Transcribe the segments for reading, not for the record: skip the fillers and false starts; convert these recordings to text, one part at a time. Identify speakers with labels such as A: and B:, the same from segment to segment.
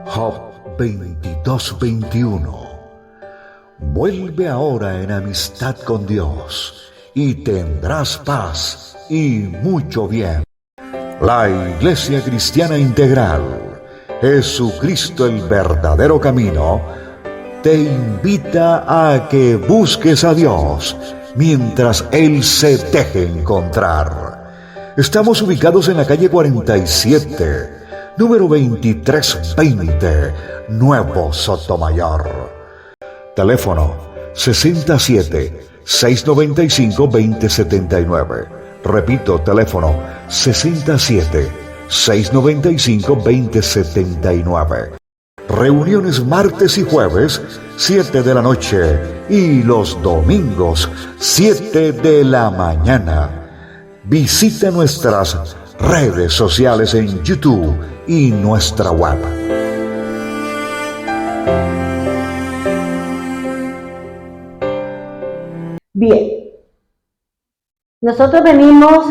A: Job 22:21. Vuelve ahora en amistad con Dios y tendrás paz y mucho bien. La Iglesia Cristiana Integral, Jesucristo el verdadero camino, te invita a que busques a Dios mientras Él se deje encontrar. Estamos ubicados en la calle 47, número 2320, Nuevo Sotomayor. Teléfono 67-695-2079. Repito, teléfono 67-695-2079. Reuniones martes y jueves, 7 de la noche, y los domingos, 7 de la mañana. Visita nuestras redes sociales en YouTube y nuestra web.
B: Bien, nosotros venimos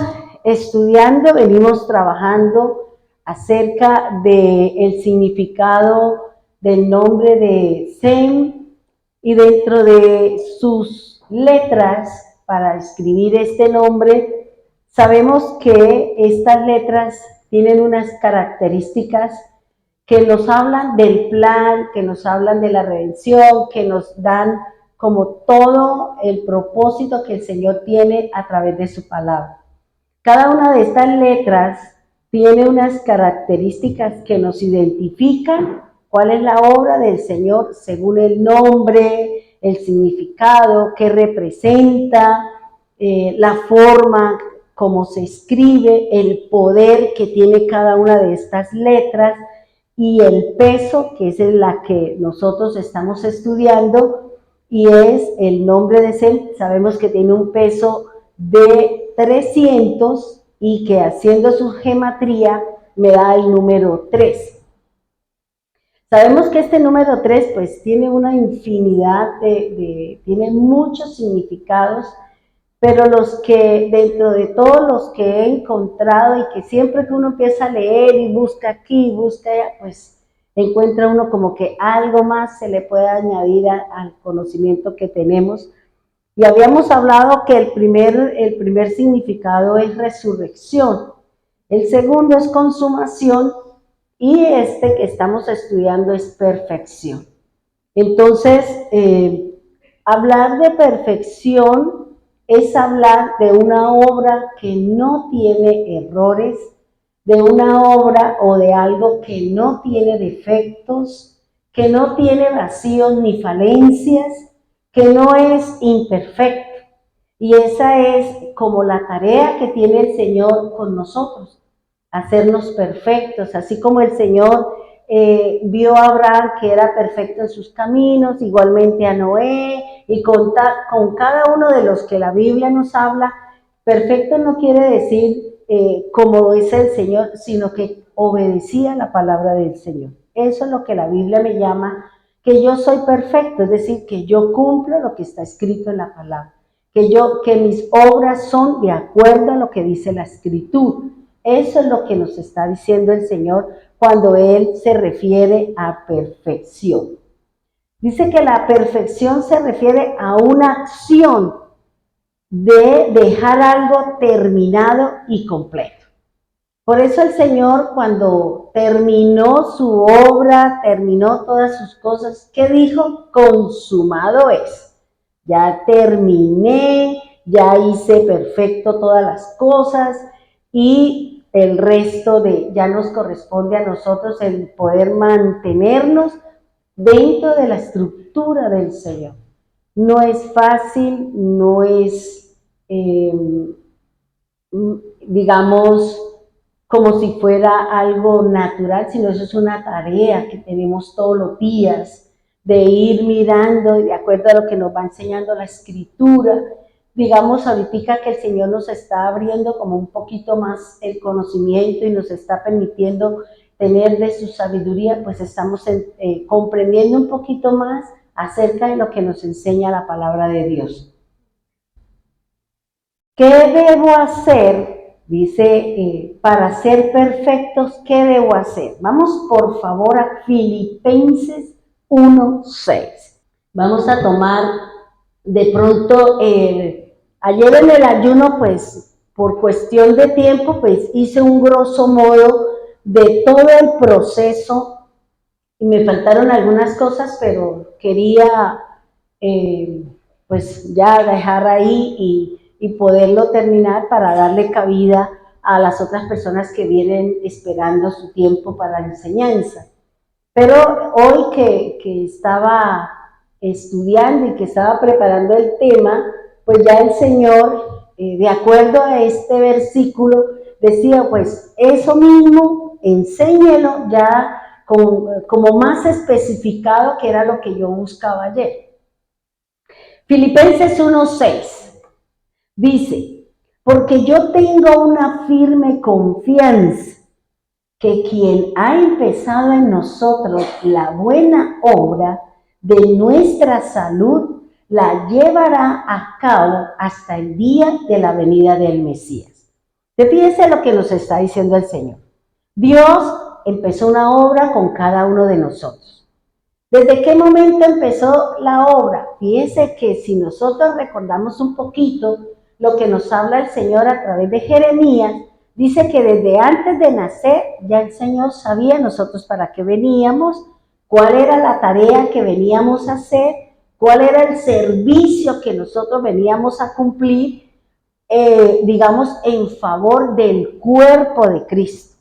B: estudiando, venimos trabajando acerca del significado del nombre de Sem, y dentro de sus letras para escribir este nombre, sabemos que estas letras tienen unas características que nos hablan del plan, que nos hablan de la redención, que nos dan como todo el propósito que el Señor tiene a través de su palabra. Cada una de estas letras tiene unas características que nos identifican cuál es la obra del Señor según el nombre, el significado, qué representa, la forma, cómo se escribe, el poder que tiene cada una de estas letras y el peso, que es en la que nosotros estamos estudiando, y es el nombre de Sem. Sabemos que tiene un peso de 300 y que haciendo su gematría me da el número 3. Sabemos que este número 3 pues tiene una infinidad tiene muchos significados, pero dentro de todos los que he encontrado y que siempre que uno empieza a leer y busca aquí, busca allá, pues encuentra uno como que algo más se le puede añadir al conocimiento que tenemos. Y habíamos hablado que el primer significado es resurrección, el segundo es consumación y este que estamos estudiando es perfección. Entonces, hablar de perfección es hablar de una obra que no tiene errores, de una obra o de algo que no tiene defectos, que no tiene vacíos ni falencias, que no es imperfecto. Y esa es como la tarea que tiene el Señor con nosotros, hacernos perfectos, así como el Señor vio a Abraham que era perfecto en sus caminos, igualmente a Noé, y con cada uno de los que la Biblia nos habla. Perfecto no quiere decir como es el Señor, sino que obedecía la palabra del Señor. Eso es lo que la Biblia me llama, que yo soy perfecto, es decir, que yo cumplo lo que está escrito en la palabra, que mis obras son de acuerdo a lo que dice la Escritura. Eso es lo que nos está diciendo el Señor cuando Él se refiere a perfección. Dice que la perfección se refiere a una acción de dejar algo terminado y completo. Por eso el Señor, cuando terminó su obra, terminó todas sus cosas, ¿qué dijo? Consumado es. Ya terminé, ya hice perfecto todas las cosas, y el resto ya nos corresponde a nosotros el poder mantenernos dentro de la estructura del Señor. No es fácil, no es, digamos, como si fuera algo natural, sino eso es una tarea que tenemos todos los días, de ir mirando de acuerdo a lo que nos va enseñando la Escritura, digamos, ahorita que el Señor nos está abriendo como un poquito más el conocimiento y nos está permitiendo tener de su sabiduría, pues estamos comprendiendo un poquito más acerca de lo que nos enseña la palabra de Dios. ¿Qué debo hacer? Dice, para ser perfectos, ¿qué debo hacer? Vamos por favor a Filipenses 1:6. Vamos a tomar de pronto, ayer en el ayuno, pues por cuestión de tiempo, pues hice un grosso modo de todo el proceso y me faltaron algunas cosas, pero quería pues ya dejar ahí y poderlo terminar para darle cabida a las otras personas que vienen esperando su tiempo para la enseñanza. Pero hoy que estaba estudiando y que estaba preparando el tema, pues ya el Señor, de acuerdo a este versículo, decía, pues eso mismo, enséñelo ya como más especificado, que era lo que yo buscaba ayer. Filipenses 1:6 dice, porque yo tengo una firme confianza que quien ha empezado en nosotros la buena obra de nuestra salud, la llevará a cabo hasta el día de la venida del Mesías. Fíjense lo que nos está diciendo el Señor. Dios empezó una obra con cada uno de nosotros. ¿Desde qué momento empezó la obra? Fíjense que si nosotros recordamos un poquito lo que nos habla el Señor a través de Jeremías, dice que desde antes de nacer ya el Señor sabía nosotros para qué veníamos, cuál era la tarea que veníamos a hacer, cuál era el servicio que nosotros veníamos a cumplir, digamos, en favor del cuerpo de Cristo.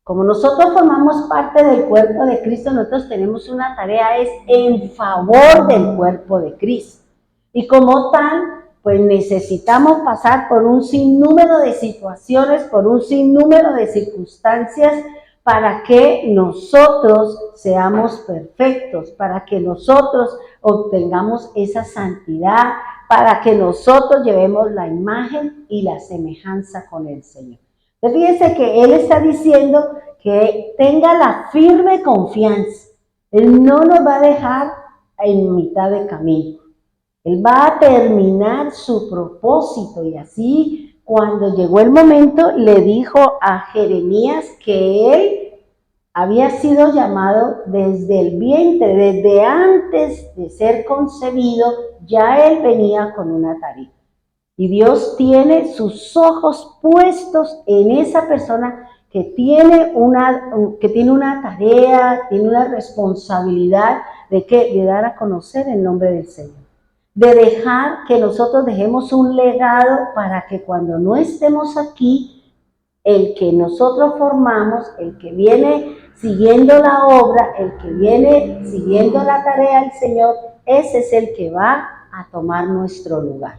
B: Como nosotros formamos parte del cuerpo de Cristo, nosotros tenemos una tarea, es en favor del cuerpo de Cristo. Y como tal, pues necesitamos pasar por un sinnúmero de situaciones, por un sinnúmero de circunstancias, para que nosotros seamos perfectos, para que nosotros obtengamos esa santidad, para que nosotros llevemos la imagen y la semejanza con el Señor. Entonces, fíjense que Él está diciendo que tenga la firme confianza. Él no nos va a dejar en mitad de camino. Él va a terminar su propósito y así cuando llegó el momento le dijo a Jeremías que él había sido llamado desde el vientre, desde antes de ser concebido, ya él venía con una tarea. Y Dios tiene sus ojos puestos en esa persona que tiene una tarea, tiene una responsabilidad de dar a conocer el nombre del Señor. De dejar que nosotros dejemos un legado para que cuando no estemos aquí, el que nosotros formamos, el que viene siguiendo la obra, el que viene siguiendo la tarea del Señor, ese es el que va a tomar nuestro lugar.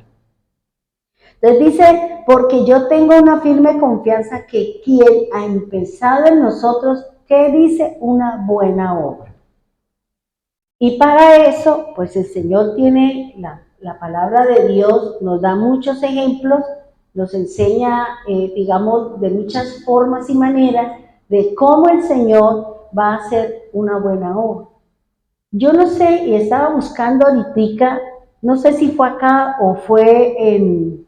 B: Entonces dice, porque yo tengo una firme confianza que quien ha empezado en nosotros, ¿qué dice? Una buena obra. Y para eso, pues el Señor tiene la palabra de Dios, nos da muchos ejemplos, nos enseña, digamos, de muchas formas y maneras de cómo el Señor va a hacer una buena obra. Yo no sé, y estaba buscando ahorita, no sé si fue acá o fue en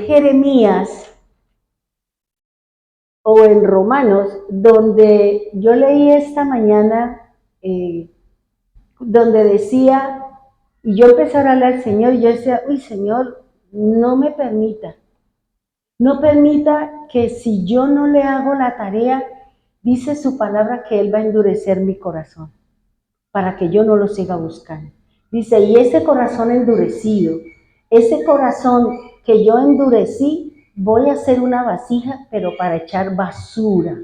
B: Jeremías o en Romanos, donde yo leí esta mañana, donde decía, y yo empecé a hablarle al Señor, y yo decía, uy Señor, no me permita que si yo no le hago la tarea, dice su palabra que Él va a endurecer mi corazón, para que yo no lo siga buscando. Dice, y ese corazón endurecido, ese corazón que yo endurecí, voy a hacer una vasija, pero para echar basura.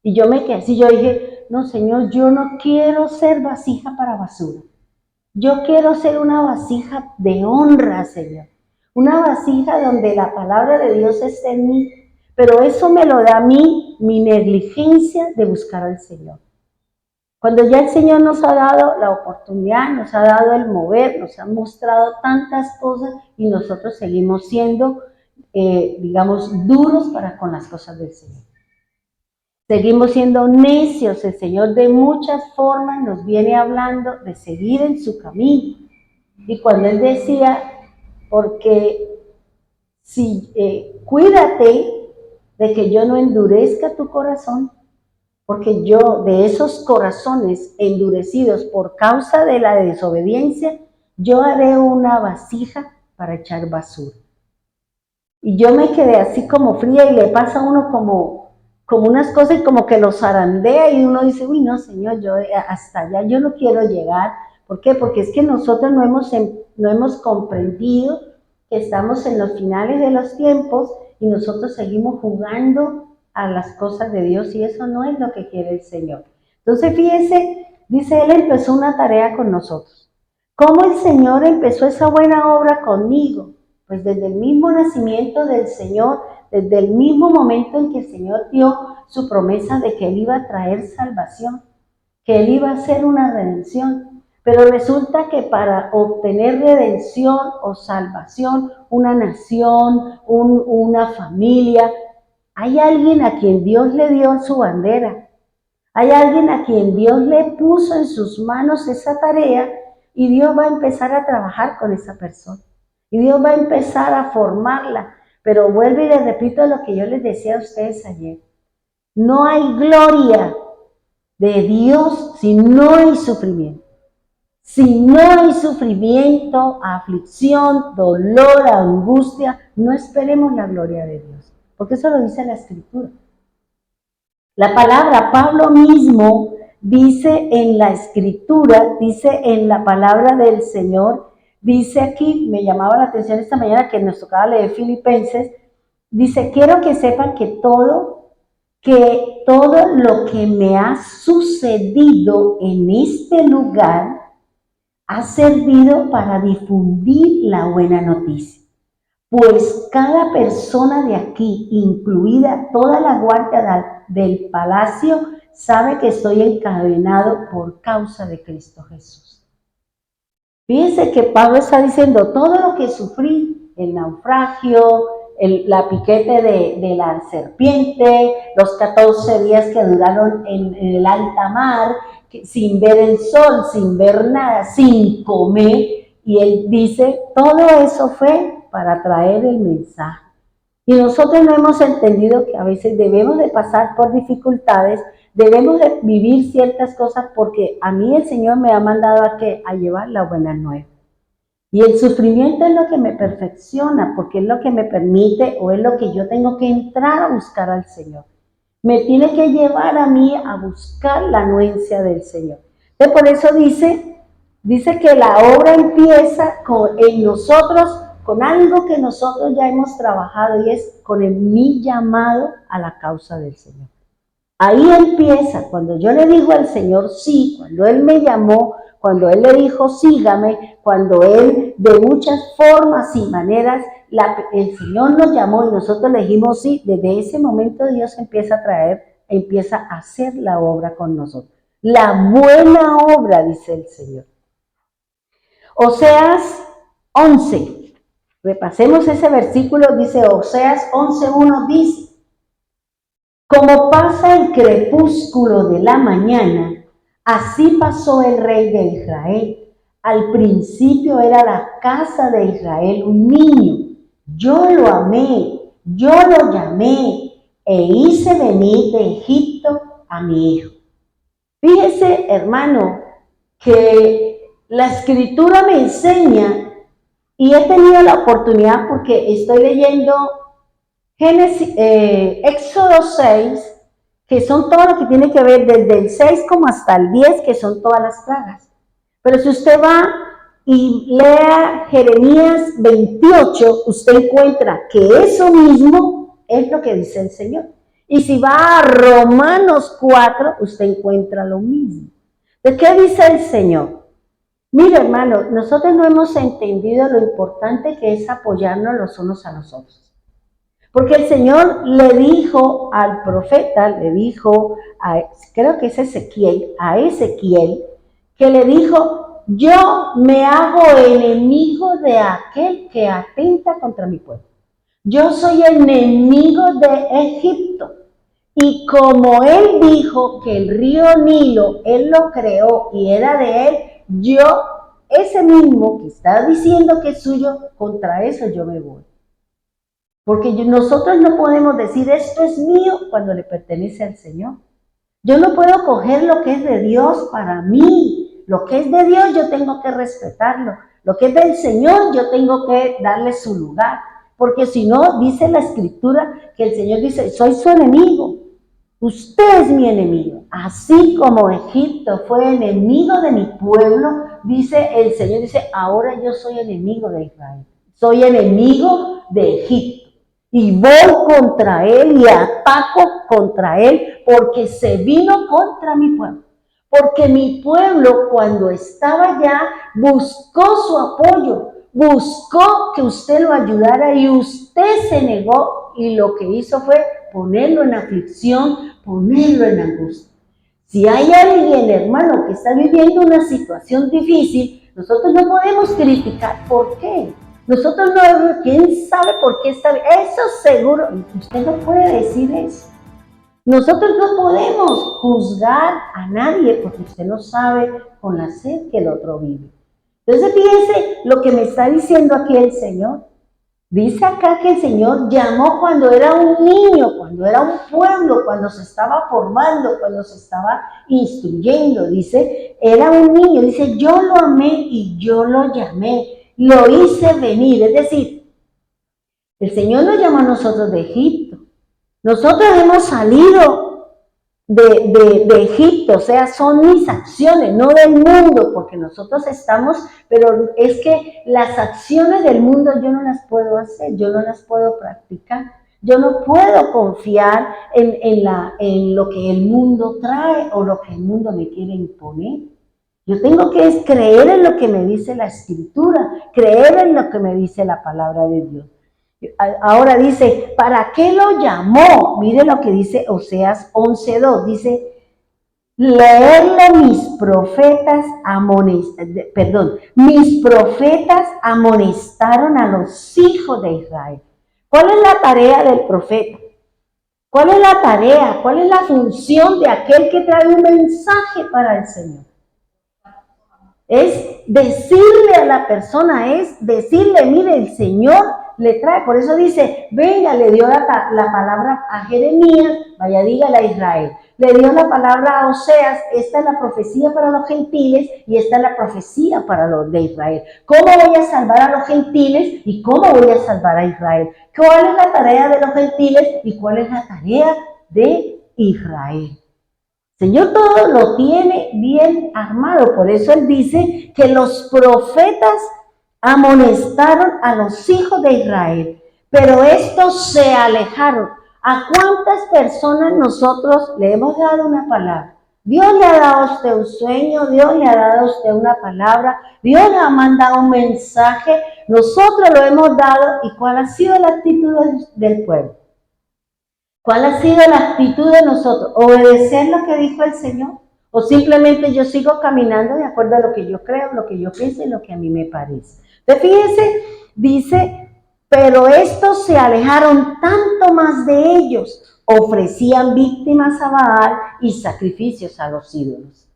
B: Y yo me quedé así, yo dije, no Señor, yo no quiero ser vasija para basura. Yo quiero ser una vasija de honra, Señor. Una vasija donde la palabra de Dios esté en mí. Pero eso me lo da a mí mi negligencia de buscar al Señor. Cuando ya el Señor nos ha dado la oportunidad, nos ha dado el mover, nos ha mostrado tantas cosas y nosotros seguimos siendo, digamos, duros para con las cosas del Señor. Seguimos siendo necios. El Señor de muchas formas nos viene hablando de seguir en su camino. Y cuando Él decía, porque si cuídate de que yo no endurezca tu corazón, porque yo de esos corazones endurecidos por causa de la desobediencia, yo haré una vasija para echar basura. Y yo me quedé así como fría y le pasa a uno como unas cosas y como que los zarandea y uno dice, uy, no, Señor, yo hasta allá yo no quiero llegar. ¿Por qué? Porque es que nosotros no hemos comprendido que estamos en los finales de los tiempos y nosotros seguimos jugando a las cosas de Dios y eso no es lo que quiere el Señor. Entonces, fíjese, dice, Él empezó una tarea con nosotros. ¿Cómo el Señor empezó esa buena obra conmigo? Pues desde el mismo nacimiento del Señor, desde el mismo momento en que el Señor dio su promesa de que Él iba a traer salvación, que Él iba a hacer una redención. Pero resulta que para obtener redención o salvación, una nación, una familia, hay alguien a quien Dios le dio su bandera. Hay alguien a quien Dios le puso en sus manos esa tarea y Dios va a empezar a trabajar con esa persona. Y Dios va a empezar a formarla. Pero vuelvo y les repito lo que yo les decía a ustedes ayer. No hay gloria de Dios si no hay sufrimiento. Si no hay sufrimiento, aflicción, dolor, angustia, no esperemos la gloria de Dios. Porque eso lo dice la Escritura. La palabra, Pablo mismo dice en la Escritura, dice en la palabra del Señor, dice aquí, me llamaba la atención esta mañana que nos tocaba leer Filipenses, dice, quiero que sepan que todo lo que me ha sucedido en este lugar ha servido para difundir la buena noticia. Pues cada persona de aquí, incluida toda la guardia del palacio, sabe que estoy encadenado por causa de Cristo Jesús. Fíjense que Pablo está diciendo, todo lo que sufrí, el naufragio, la piquete de la serpiente, los 14 días que duraron en el alta mar, sin ver el sol, sin ver nada, sin comer, y él dice, todo eso fue para traer el mensaje. Y nosotros no hemos entendido que a veces debemos de pasar por dificultades, debemos de vivir ciertas cosas porque a mí el Señor me ha mandado a llevar la buena nueva. Y el sufrimiento es lo que me perfecciona, porque es lo que me permite o es lo que yo tengo que entrar a buscar al Señor. Me tiene que llevar a mí a buscar la anuencia del Señor. Entonces, por eso dice que la obra empieza en nosotros con algo que nosotros ya hemos trabajado y es con mi llamado a la causa del Señor. Ahí empieza, cuando yo le digo al Señor sí, cuando Él me llamó, cuando Él le dijo sígame, cuando Él de muchas formas y maneras, el Señor nos llamó y nosotros le dijimos sí, desde ese momento Dios empieza a hacer la obra con nosotros. La buena obra, dice el Señor. Oseas 11, repasemos ese versículo, dice Oseas 11:1, dice, como pasa el crepúsculo de la mañana, así pasó el rey de Israel. Al principio era la casa de Israel un niño. Yo lo amé, yo lo llamé e hice venir de Egipto a mi hijo. Fíjese, hermano, que la Escritura me enseña y he tenido la oportunidad porque estoy leyendo Éxodo 6, que son todo lo que tiene que ver desde el 6 como hasta el 10, que son todas las plagas. Pero si usted va y lea Jeremías 28, usted encuentra que eso mismo es lo que dice el Señor. Y si va a Romanos 4, usted encuentra lo mismo. ¿De qué dice el Señor? Mira, hermano, nosotros no hemos entendido lo importante que es apoyarnos los unos a los otros. Porque el Señor le dijo al profeta, le dijo, creo que es Ezequiel, a Ezequiel, que le dijo, yo me hago enemigo de aquel que atenta contra mi pueblo. Yo soy enemigo de Egipto. Y como él dijo que el río Nilo, él lo creó y era de él, yo, ese mismo que está diciendo que es suyo, contra eso yo me voy. Porque nosotros no podemos decir esto es mío cuando le pertenece al Señor. Yo no puedo coger lo que es de Dios para mí. Lo que es de Dios yo tengo que respetarlo. Lo que es del Señor yo tengo que darle su lugar. Porque si no, dice la Escritura que el Señor dice, soy su enemigo. Usted es mi enemigo. Así como Egipto fue enemigo de mi pueblo, dice el Señor, dice, ahora yo soy enemigo de Israel. Soy enemigo de Egipto. Y voy contra él y ataco contra él porque se vino contra mi pueblo. Porque mi pueblo cuando estaba allá buscó su apoyo, buscó que usted lo ayudara y usted se negó y lo que hizo fue ponerlo en aflicción, ponerlo en angustia. Si hay alguien, hermano, que está viviendo una situación difícil, nosotros no podemos criticar. ¿Por qué? Nosotros no, ¿quién sabe por qué está bien? Eso seguro, usted no puede decir eso. Nosotros no podemos juzgar a nadie porque usted no sabe con la sed que el otro vive. Entonces fíjense lo que me está diciendo aquí el Señor. Dice acá que el Señor llamó cuando era un niño, cuando era un pueblo, cuando se estaba formando, cuando se estaba instruyendo. Dice, era un niño, dice, yo lo amé y yo lo llamé, lo hice venir. Es decir, el Señor nos llamó a nosotros de Egipto. Nosotros hemos salido de Egipto, o sea, son mis acciones, no del mundo, porque nosotros estamos, pero es que las acciones del mundo yo no las puedo hacer, yo no las puedo practicar, yo no puedo confiar en lo que el mundo trae o lo que el mundo me quiere imponer. Yo tengo que creer en lo que me dice la Escritura, creer en lo que me dice la palabra de Dios. Ahora dice, ¿para qué lo llamó? Mire lo que dice Oseas 11:2, dice, leerlo mis profetas amonestaron a los hijos de Israel. ¿Cuál es la tarea del profeta? ¿Cuál es la tarea? ¿Cuál es la función de aquel que trae un mensaje para el Señor? Es decirle a la persona, es decirle, mire, el Señor le trae, por eso dice, venga, le dio la palabra a Jeremías, vaya, dígale a Israel. Le dio la palabra a Oseas, esta es la profecía para los gentiles y esta es la profecía para los de Israel. ¿Cómo voy a salvar a los gentiles y cómo voy a salvar a Israel? ¿Cuál es la tarea de los gentiles y cuál es la tarea de Israel? Señor todo lo tiene bien armado, por eso Él dice que los profetas amonestaron a los hijos de Israel, pero estos se alejaron. ¿A cuántas personas nosotros le hemos dado una palabra? Dios le ha dado a usted un sueño, Dios le ha dado a usted una palabra, Dios le ha mandado un mensaje, nosotros lo hemos dado, ¿y cuál ha sido la actitud del pueblo? ¿Cuál ha sido la actitud de nosotros? ¿Obedecer lo que dijo el Señor? ¿O simplemente yo sigo caminando de acuerdo a lo que yo creo, lo que yo pienso y lo que a mí me parece? Entonces fíjense, dice, pero estos se alejaron tanto más de ellos, ofrecían víctimas a Baal y sacrificios a los ídolos.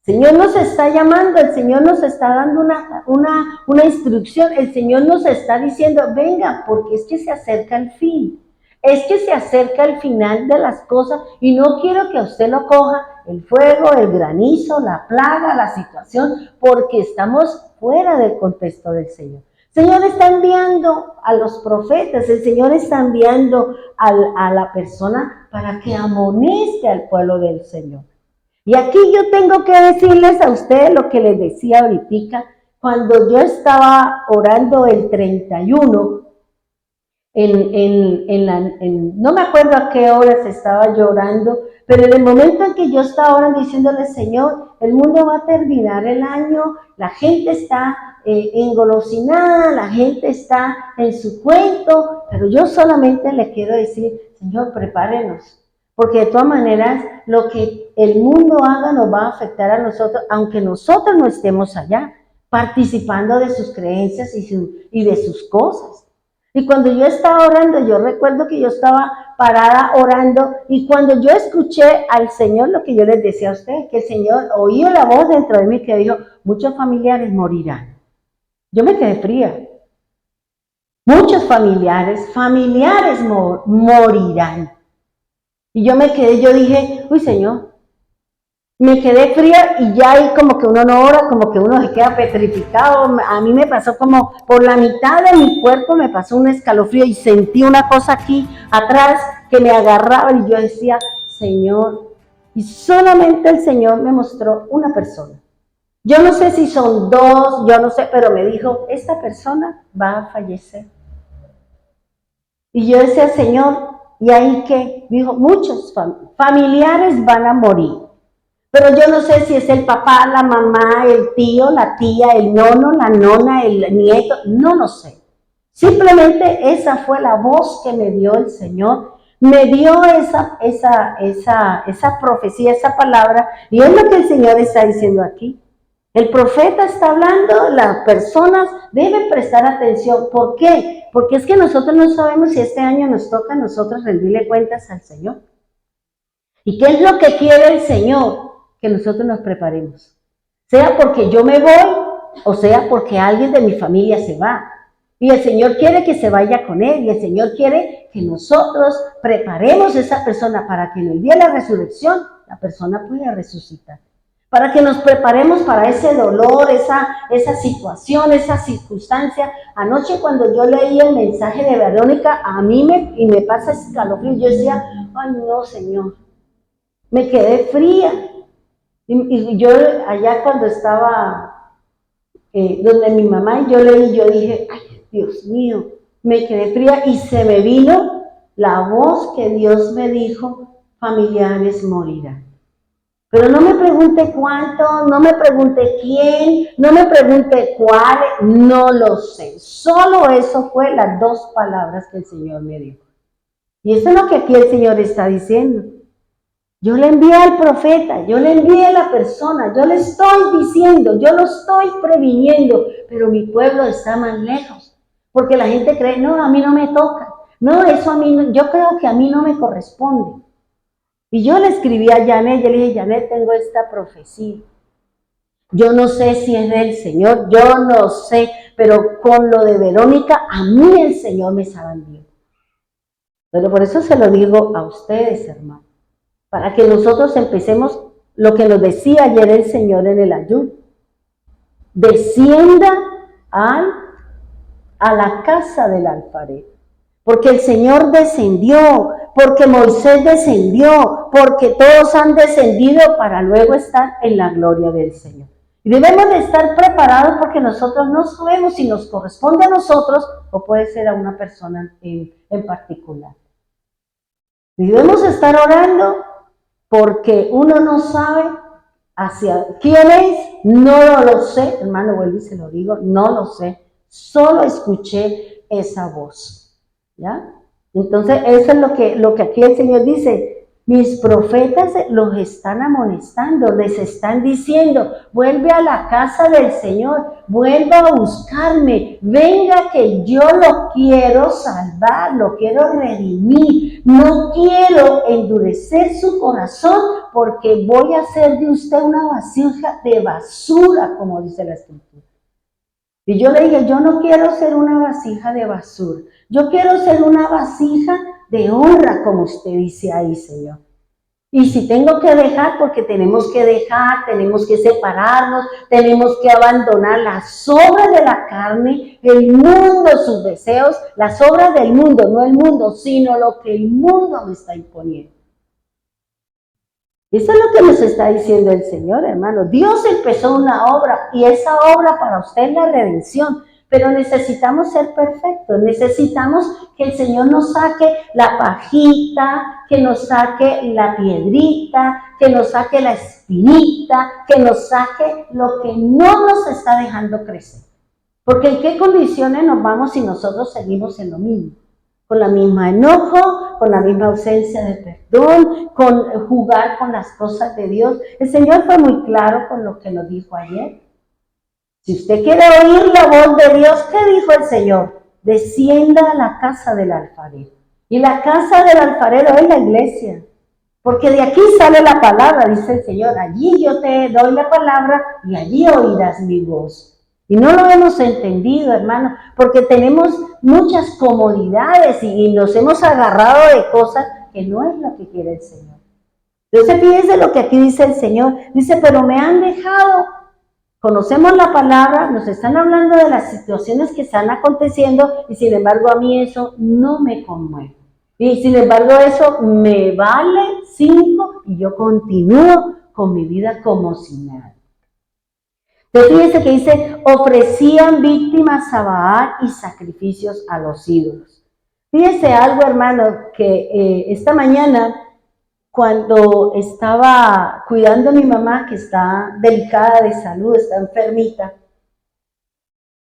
B: El Señor nos está llamando, el Señor nos está dando una instrucción, el Señor nos está diciendo, venga, porque es que se acerca el fin. Es que se acerca el final de las cosas y no quiero que usted lo coja el fuego, el granizo, la plaga, la situación, porque estamos fuera del contexto del Señor. El Señor está enviando a los profetas, el Señor está enviando a la persona para que amoneste al pueblo del Señor. Y aquí yo tengo que decirles a ustedes lo que les decía ahorita, cuando yo estaba orando el 31, no me acuerdo a qué horas estaba llorando, pero en el momento en que yo estaba orando diciéndole, Señor, el mundo va a terminar el año, la gente está engolosinada, la gente está en su cuento, pero yo solamente le quiero decir, Señor, prepárenos, porque de todas maneras lo que el mundo haga nos va a afectar a nosotros, aunque nosotros no estemos allá, participando de sus creencias y de sus cosas. Y cuando yo estaba orando, yo recuerdo que yo estaba parada orando, y cuando yo escuché al Señor lo que yo les decía a ustedes, que el Señor oí la voz dentro de mí que dijo, muchos familiares morirán. Yo me quedé fría. Muchos familiares morirán. Y yo me quedé, yo dije, uy Señor, me quedé fría, y ya ahí como que uno no ora, como que uno se queda petrificado. A mí me pasó como por la mitad de mi cuerpo, me pasó un escalofrío y sentí una cosa aquí atrás que me agarraba, y yo decía, Señor, y solamente el Señor me mostró una persona. Yo no sé si son dos, yo no sé, pero me dijo, esta persona va a fallecer. Y yo decía, Señor, ¿y ahí qué? Dijo, muchos familiares van a morir. Pero yo no sé si es el papá, la mamá, el tío, la tía, el nono, la nona, el nieto, no lo sé. Simplemente esa fue la voz que me dio el Señor. Me dio esa profecía, esa palabra, y es lo que el Señor está diciendo aquí. El profeta está hablando, las personas deben prestar atención. ¿Por qué? Porque es que nosotros no sabemos si este año nos toca a nosotros rendirle cuentas al Señor. ¿Y qué es lo que quiere el Señor? Que nosotros nos preparemos. Sea porque yo me voy, o sea porque alguien de mi familia se va. Y el Señor quiere que se vaya con Él, y el Señor quiere que nosotros preparemos a esa persona para que en el día de la resurrección la persona pueda resucitar. Para que nos preparemos para ese dolor, esa situación, esa circunstancia. Anoche cuando yo leí el mensaje de Verónica, a mí me pasa escalofrío. Yo decía, ay no, Señor, me quedé fría. Y yo allá cuando estaba donde mi mamá, y yo leí, yo dije, ay Dios mío, me quedé fría, y se me vino la voz que Dios me dijo, familiares morirán. Pero no me pregunte cuánto, no me pregunte quién, no me pregunte cuál, no lo sé. Solo eso fue las dos palabras que el Señor me dijo. Y eso es lo que aquí el Señor está diciendo. Yo le envié al profeta, yo le envié a la persona, yo le estoy diciendo, yo lo estoy previniendo, pero mi pueblo está más lejos. Porque la gente cree, no, a mí no me toca. No, eso a mí, yo creo que a mí no me corresponde. Y yo le escribí a Janet, yo le dije, Janet, tengo esta profecía. Yo no sé si es del Señor, yo no sé, pero con lo de Verónica, a mí el Señor me zarandeó. Pero por eso se lo digo a ustedes, hermanos, para que nosotros empecemos lo que nos decía ayer el Señor en el ayuno. Descienda a la casa del alfarero. Porque el Señor descendió, porque Moisés descendió, porque todos han descendido para luego estar en la gloria del Señor. Y debemos de estar preparados porque nosotros no sabemos si nos corresponde a nosotros o puede ser a una persona en particular. Y debemos estar orando porque uno no sabe hacia quién es, no lo sé, hermano, vuelvo y se lo digo, no lo sé, solo escuché esa voz. ¿Ya? Entonces, eso es lo que aquí el Señor dice. Mis profetas los están amonestando, les están diciendo, vuelve a la casa del Señor, vuelva a buscarme, venga que yo lo quiero salvar, lo quiero redimir, no quiero endurecer su corazón porque voy a hacer de usted una vasija de basura, como dice la Escritura. Y yo le dije, yo no quiero ser una vasija de basura. Yo quiero ser una vasija de honra, como usted dice ahí, Señor. Y si tengo que dejar, porque tenemos que dejar, tenemos que separarnos, tenemos que abandonar las obras de la carne, el mundo, sus deseos, las obras del mundo, no el mundo, sino lo que el mundo me está imponiendo. Eso es lo que nos está diciendo el Señor, hermano. Dios empezó una obra y esa obra para usted es la redención. Pero necesitamos ser perfectos, necesitamos que el Señor nos saque la pajita, que nos saque la piedrita, que nos saque la espinita, que nos saque lo que no nos está dejando crecer. Porque en qué condiciones nos vamos si nosotros seguimos en lo mismo. Con la misma enojo, con la misma ausencia de perdón, con jugar con las cosas de Dios. El Señor fue muy claro con lo que nos dijo ayer. Si usted quiere oír la voz de Dios, ¿qué dijo el Señor? Descienda a la casa del alfarero. Y la casa del alfarero es la iglesia. Porque de aquí sale la palabra, dice el Señor. Allí yo te doy la palabra y allí oirás mi voz. Y no lo hemos entendido, hermano, porque tenemos muchas comodidades y nos hemos agarrado de cosas que no es lo que quiere el Señor. Entonces fíjense lo que aquí dice el Señor. Dice, pero me han dejado. Conocemos la palabra, nos están hablando de las situaciones que están aconteciendo y sin embargo a mí eso no me conmueve. Y sin embargo eso me vale 5 y yo continúo con mi vida como si nada. Entonces fíjense que dice, ofrecían víctimas a Baal y sacrificios a los ídolos. Fíjense algo, hermano, que esta mañana, cuando estaba cuidando a mi mamá, que está delicada de salud, está enfermita,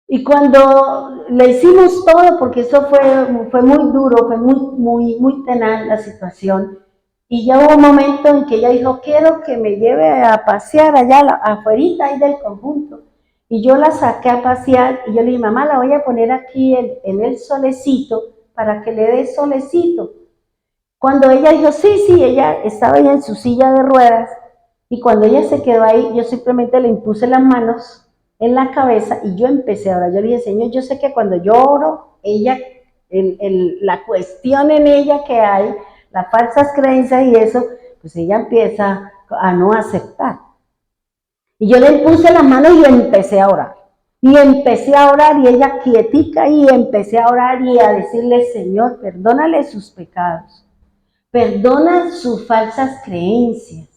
B: y cuando le hicimos todo, porque eso fue muy duro, fue muy tenaz la situación, y ya hubo un momento en que ella dijo, quiero que me lleve a pasear allá afuerita ahí del conjunto. Y yo la saqué a pasear y yo le dije, mamá, la voy a poner aquí en el solecito para que le dé solecito. Cuando ella dijo, sí, ella estaba ahí en su silla de ruedas y cuando ella se quedó ahí, yo simplemente le impuse las manos en la cabeza y yo empecé a orar. Yo le dije, Señor, yo sé que cuando yo oro, ella, la cuestión en ella que hay, las falsas creencias y eso, pues ella empieza a no aceptar. Y yo le puse las manos y empecé a orar. Y empecé a orar y ella quietica y empecé a orar y a decirle, Señor, perdónale sus pecados. Perdona sus falsas creencias.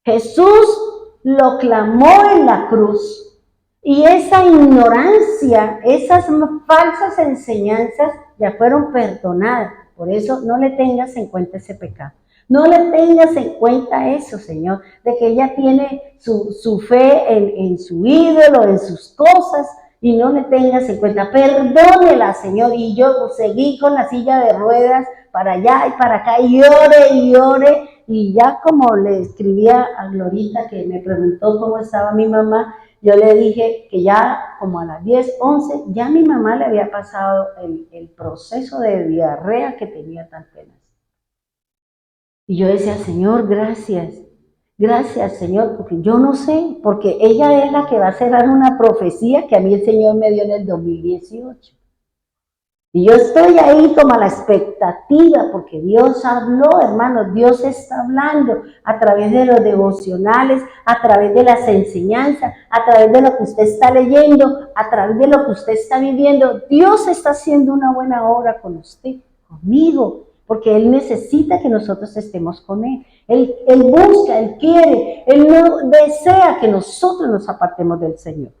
B: Jesús lo clamó en la cruz. Y esa ignorancia, esas falsas enseñanzas ya fueron perdonadas. Por eso no le tengas en cuenta ese pecado. No le tengas en cuenta eso, Señor, de que ella tiene su fe en su ídolo, en sus cosas, y no le tengas en cuenta. Perdónela, Señor. Y yo seguí con la silla de ruedas para allá y para acá, y ore, y ya como le escribía a Glorita, que me preguntó cómo estaba mi mamá, yo le dije que ya como a las 10, 11, ya mi mamá le había pasado el proceso de diarrea que tenía tan tenaz. Y yo decía, Señor, gracias, Señor, porque yo no sé, porque ella es la que va a cerrar una profecía que a mí el Señor me dio en el 2018. Y yo estoy ahí como a la expectativa, porque Dios habló, hermanos, Dios está hablando a través de los devocionales, a través de las enseñanzas, a través de lo que usted está leyendo, a través de lo que usted está viviendo. Dios está haciendo una buena obra con usted, conmigo, porque Él necesita que nosotros estemos con Él. Él busca, Él quiere, Él no desea que nosotros nos apartemos del Señor.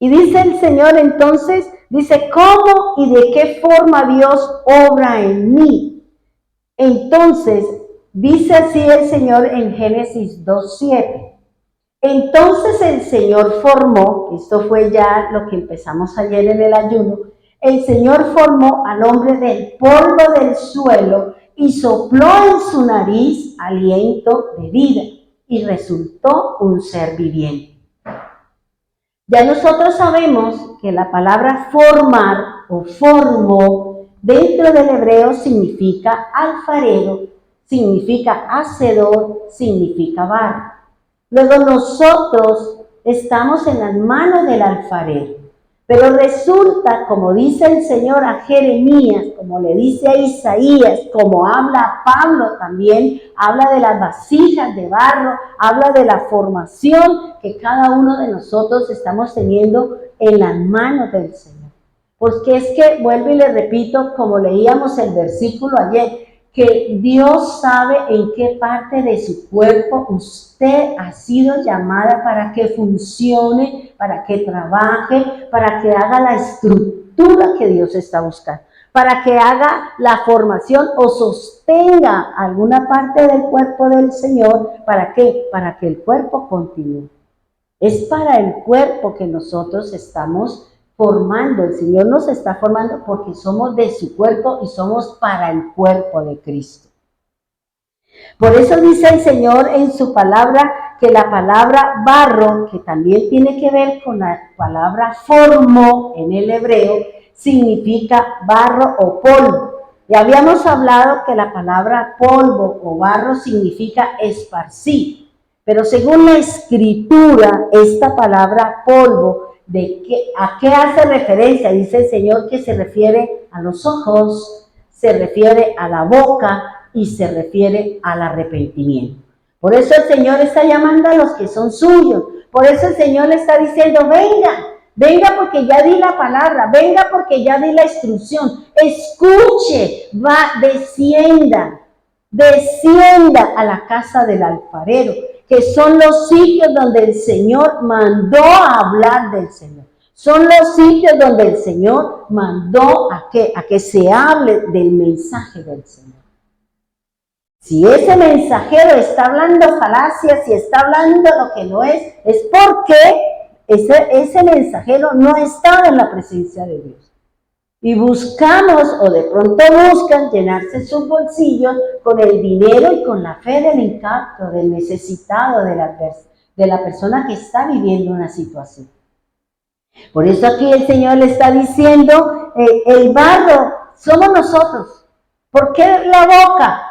B: Y dice el Señor entonces, dice, ¿cómo y de qué forma Dios obra en mí? Entonces, dice así el Señor en Génesis 2:7. Entonces el Señor formó, esto fue ya lo que empezamos ayer en el ayuno, el Señor formó al hombre del polvo del suelo y sopló en su nariz aliento de vida y resultó un ser viviente. Ya nosotros sabemos que la palabra formar o formo dentro del hebreo significa alfarero, significa hacedor, significa barro. Luego nosotros estamos en las manos del alfarero. Pero resulta, como dice el Señor a Jeremías, como le dice a Isaías, como habla Pablo también, habla de las vasijas de barro, habla de la formación que cada uno de nosotros estamos teniendo en las manos del Señor. Porque es que, vuelvo y le repito, como leíamos el versículo ayer, que Dios sabe en qué parte de su cuerpo usted ha sido llamada para que funcione, para que trabaje, para que haga la estructura que Dios está buscando, para que haga la formación o sostenga alguna parte del cuerpo del Señor. ¿Para qué? Para que el cuerpo continúe. Es para el cuerpo que nosotros estamos formando, el Señor nos está formando porque somos de su cuerpo y somos para el cuerpo de Cristo. Por eso dice el Señor en su palabra que la palabra barro, que también tiene que ver con la palabra formo en el hebreo, significa barro o polvo. Ya habíamos hablado que la palabra polvo o barro significa esparcir, pero según la Escritura, esta palabra polvo, ¿a qué hace referencia? Dice el Señor que se refiere a los ojos, se refiere a la boca y se refiere al arrepentimiento. Por eso el Señor está llamando a los que son suyos. Por eso el Señor le está diciendo, venga porque ya di la palabra, venga porque ya di la instrucción, escuche, descienda a la casa del alfarero, que son los sitios donde el Señor mandó a hablar del Señor. Son los sitios donde el Señor mandó a que se hable del mensaje del Señor. Si ese mensajero está hablando falacias, si está hablando lo que no es porque ese mensajero no está en la presencia de Dios. Y buscamos, o de pronto buscan, llenarse sus bolsillos con el dinero y con la fe del incapto, del necesitado, de la persona que está viviendo una situación. Por eso aquí el Señor le está diciendo, el barro somos nosotros. ¿Por qué la boca?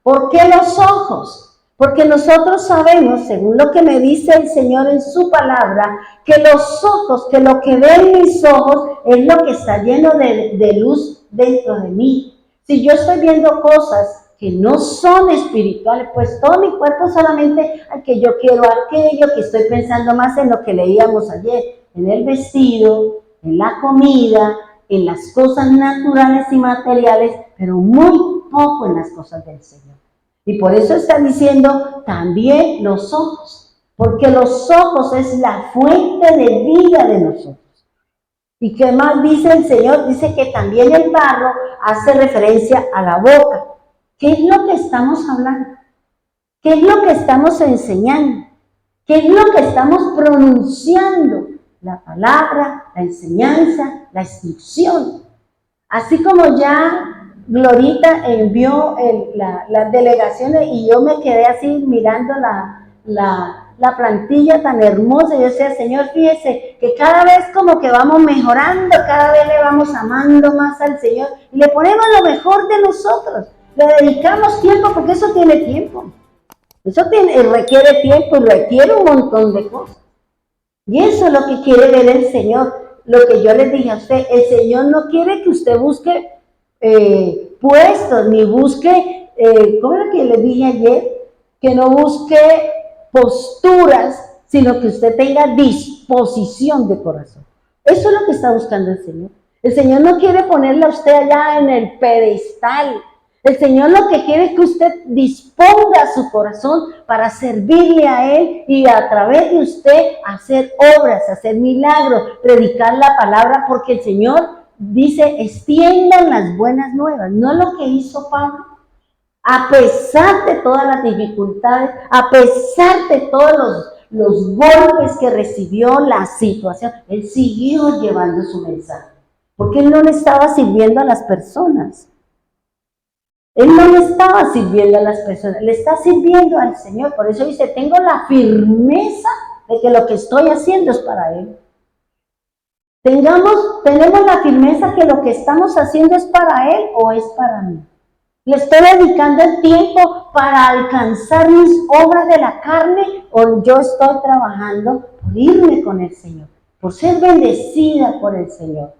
B: ¿Por qué los ojos? Porque nosotros sabemos, según lo que me dice el Señor en su palabra, que los ojos, que lo que ven mis ojos es lo que está lleno de luz dentro de mí. Si yo estoy viendo cosas que no son espirituales, pues todo mi cuerpo solamente, que yo quiero aquello, que estoy pensando más en lo que leíamos ayer, en el vestido, en la comida, en las cosas naturales y materiales, pero muy poco en las cosas del Señor. Y por eso está diciendo también los ojos, porque los ojos es la fuente de vida de nosotros. ¿Y qué más dice el Señor? Dice que también el barro hace referencia a la boca. ¿Qué es lo que estamos hablando? ¿Qué es lo que estamos enseñando? ¿Qué es lo que estamos pronunciando? La palabra, la enseñanza, la instrucción. Así como ya Glorita envió las delegaciones y yo me quedé así mirando la plantilla tan hermosa. Yo decía, Señor, fíjese que cada vez como que vamos mejorando, cada vez le vamos amando más al Señor y le ponemos lo mejor de nosotros. Le dedicamos tiempo porque eso tiene tiempo. Eso requiere tiempo y requiere un montón de cosas. Y eso es lo que quiere ver el Señor. Lo que yo les dije a usted, el Señor no quiere que usted busque puestos, ni busque, ¿cómo era que les dije ayer? Que no busque posturas, sino que usted tenga disposición de corazón. Eso es lo que está buscando el Señor. El Señor no quiere ponerle a usted allá en el pedestal. El Señor lo que quiere es que usted disponga su corazón para servirle a Él y a través de usted hacer obras, hacer milagros, predicar la palabra, porque el Señor dice, extiendan las buenas nuevas, no lo que hizo Pablo. A pesar de todas las dificultades, a pesar de todos los golpes que recibió la situación, él siguió llevando su mensaje, porque él no le estaba sirviendo a las personas. Él no le estaba sirviendo a las personas, le está sirviendo al Señor. Por eso dice, tengo la firmeza de que lo que estoy haciendo es para Él. Tenemos la firmeza que lo que estamos haciendo es para Él o es para mí. Le estoy dedicando el tiempo para alcanzar mis obras de la carne o yo estoy trabajando por irme con el Señor, por ser bendecida por el Señor.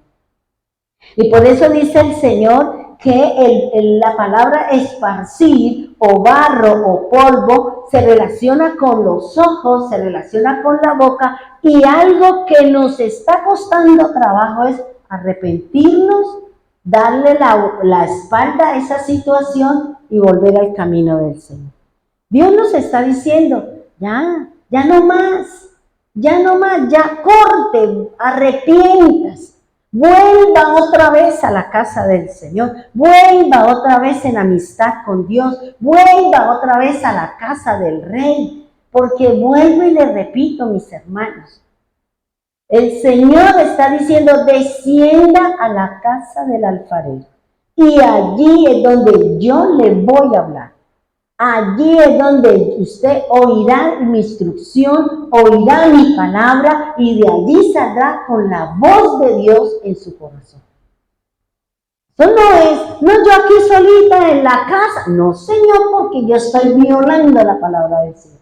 B: Y por eso dice el Señor que la palabra esparcir o barro o polvo se relaciona con los ojos, se relaciona con la boca, y algo que nos está costando trabajo es arrepentirnos, darle la espalda a esa situación y volver al camino del Señor. Dios nos está diciendo, ya no más, ya corte, arrepientas. Vuelva otra vez a la casa del Señor, vuelva otra vez en amistad con Dios, vuelva otra vez a la casa del Rey, porque vuelvo y le repito, mis hermanos, El Señor está diciendo, descienda a la casa del alfarero. Y allí es donde yo le voy a hablar. Allí es donde usted oirá mi instrucción, oirá mi palabra y de allí saldrá con la voz de Dios en su corazón. Eso no es, no yo aquí solita en la casa. No, Señor, porque yo estoy violando la palabra del Señor.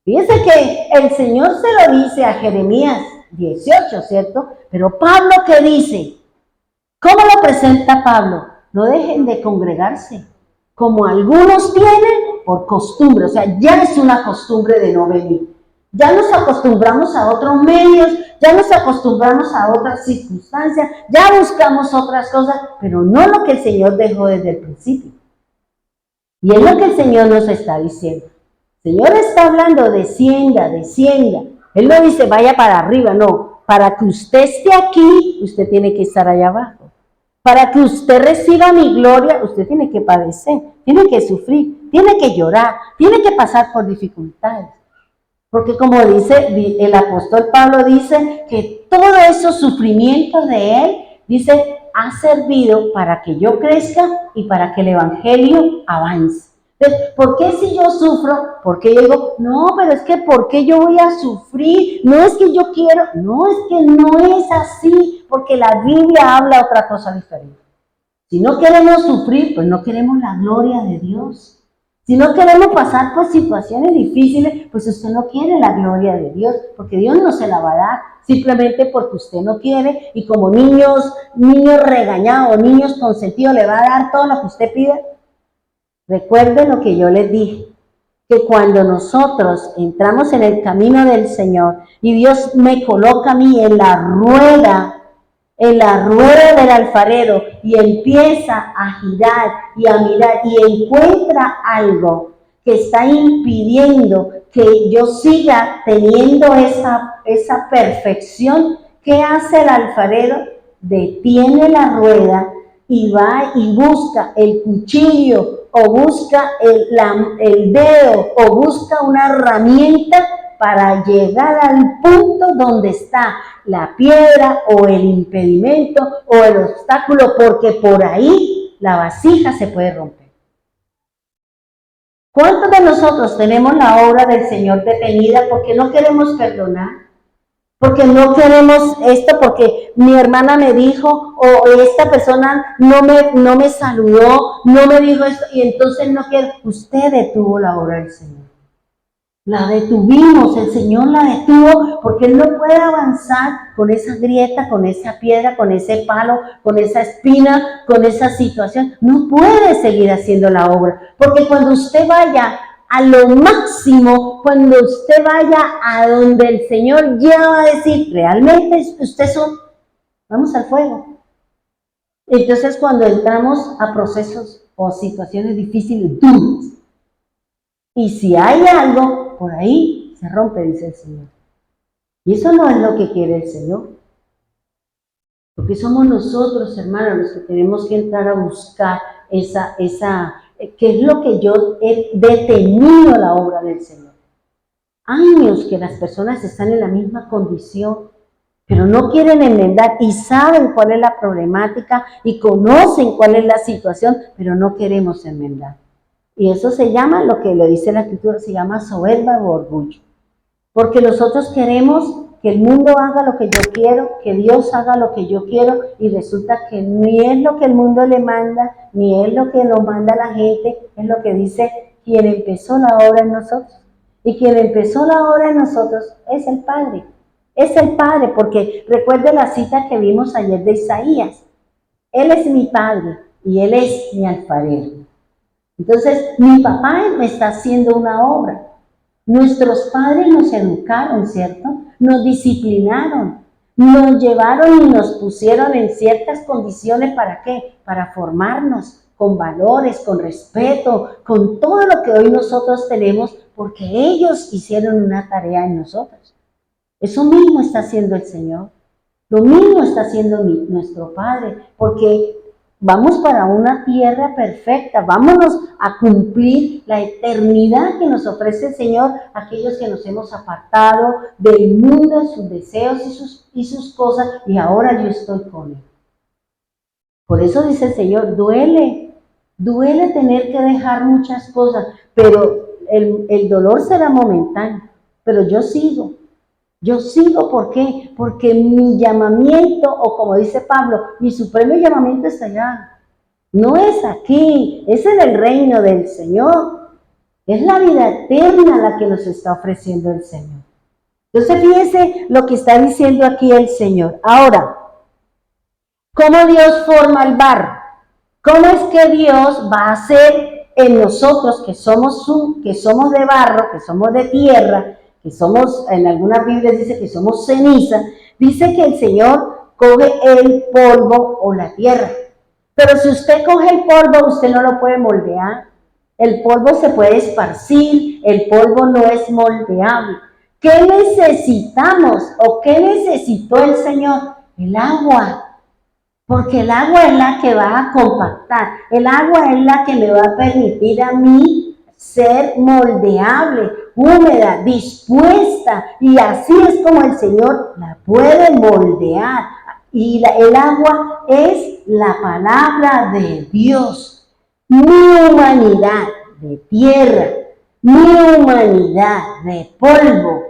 B: Fíjense que el Señor se lo dice a Jeremías 18, ¿cierto? Pero Pablo, ¿qué dice? ¿Cómo lo presenta Pablo? No dejen de congregarse, como algunos tienen por costumbre, o sea, ya es una costumbre de no venir. Ya nos acostumbramos a otros medios, ya nos acostumbramos a otras circunstancias, ya buscamos otras cosas, pero no lo que el Señor dejó desde el principio. Y es lo que el Señor nos está diciendo. El Señor está hablando, descienda, descienda. Él no dice vaya para arriba, no. Para que usted esté aquí, usted tiene que estar allá abajo. Para que usted reciba mi gloria, usted tiene que padecer, tiene que sufrir, tiene que llorar, tiene que pasar por dificultades. Porque como dice el apóstol Pablo, dice que todos esos sufrimientos de él, dice, ha servido para que yo crezca y para que el evangelio avance. Entonces, ¿por qué si yo sufro? Porque yo digo, no, pero es que ¿por qué yo voy a sufrir? No es que yo quiero, no, es que no es así, porque la Biblia habla otra cosa diferente. Si no queremos sufrir, pues no queremos la gloria de Dios. Si no queremos pasar por situaciones difíciles, pues usted no quiere la gloria de Dios, porque Dios no se la va a dar, simplemente porque usted no quiere, y como niños regañados, niños consentidos, le va a dar todo lo que usted pide. Recuerden lo que yo les dije, que cuando nosotros entramos en el camino del Señor y Dios me coloca a mí en la rueda del alfarero y empieza a girar y a mirar y encuentra algo que está impidiendo que yo siga teniendo esa perfección, ¿qué hace el alfarero? Detiene la rueda y va y busca el cuchillo o busca el dedo o busca una herramienta para llegar al punto donde está la piedra o el impedimento o el obstáculo, porque por ahí la vasija se puede romper. ¿Cuántos de nosotros tenemos la obra del Señor detenida porque no queremos perdonar? Porque no queremos esto, porque mi hermana me dijo, o esta persona no me saludó, no me dijo esto, y entonces no quiero. Usted detuvo la obra del Señor. La detuvimos, el Señor la detuvo, porque Él no puede avanzar con esa grieta, con esa piedra, con ese palo, con esa espina, con esa situación. No puede seguir haciendo la obra, porque cuando usted vaya a lo máximo, cuando usted vaya a donde el Señor ya va a decir, realmente usted vamos al fuego. Entonces cuando entramos a procesos o situaciones difíciles, duras, y si hay algo por ahí, se rompe, dice el Señor. Y eso no es lo que quiere el Señor. Porque somos nosotros, hermanos, los que tenemos que entrar a buscar que es lo que yo he detenido la obra del Señor. Años que las personas están en la misma condición, pero no quieren enmendar y saben cuál es la problemática y conocen cuál es la situación, pero no queremos enmendar. Y eso se llama, lo que le dice la Escritura, se llama soberba o orgullo. Porque nosotros queremos que el mundo haga lo que yo quiero, que Dios haga lo que yo quiero, y resulta que ni es lo que el mundo le manda, ni es lo que nos manda la gente, es lo que dice quien empezó la obra en nosotros. Y quien empezó la obra en nosotros es el Padre. Es el Padre, porque recuerde la cita que vimos ayer de Isaías. Él es mi Padre y Él es mi alfarero. Entonces, mi papá me está haciendo una obra. Nuestros padres nos educaron, ¿cierto? Nos disciplinaron, nos llevaron y nos pusieron en ciertas condiciones, ¿para qué? Para formarnos con valores, con respeto, con todo lo que hoy nosotros tenemos, porque ellos hicieron una tarea en nosotros. Eso mismo está haciendo el Señor. Lo mismo está haciendo nuestro Padre, porque Vamos para una tierra perfecta, vámonos a cumplir la eternidad que nos ofrece el Señor, aquellos que nos hemos apartado del mundo, de sus deseos y sus cosas, y ahora yo estoy con Él. Por eso dice el Señor, duele tener que dejar muchas cosas, pero el dolor será momentáneo, pero yo sigo, ¿por qué? Porque mi llamamiento, o como dice Pablo, mi supremo llamamiento está allá. No es aquí, es en el reino del Señor. Es la vida eterna la que nos está ofreciendo el Señor. Entonces fíjense lo que está diciendo aquí el Señor. Ahora, ¿cómo Dios forma el barro? ¿Cómo es que Dios va a hacer en nosotros, que somos de barro, que somos de tierra, que somos, en algunas Biblias dice que somos ceniza, dice que el Señor coge el polvo o la tierra. Pero si usted coge el polvo, usted no lo puede moldear. El polvo se puede esparcir, el polvo no es moldeable. ¿Qué necesitamos o qué necesitó el Señor? El agua. Porque el agua es la que va a compactar, el agua es la que me va a permitir a mí ser moldeable, húmeda, dispuesta, y así es como el Señor la puede moldear. Y el agua es la palabra de Dios. Mi humanidad de tierra, mi humanidad de polvo,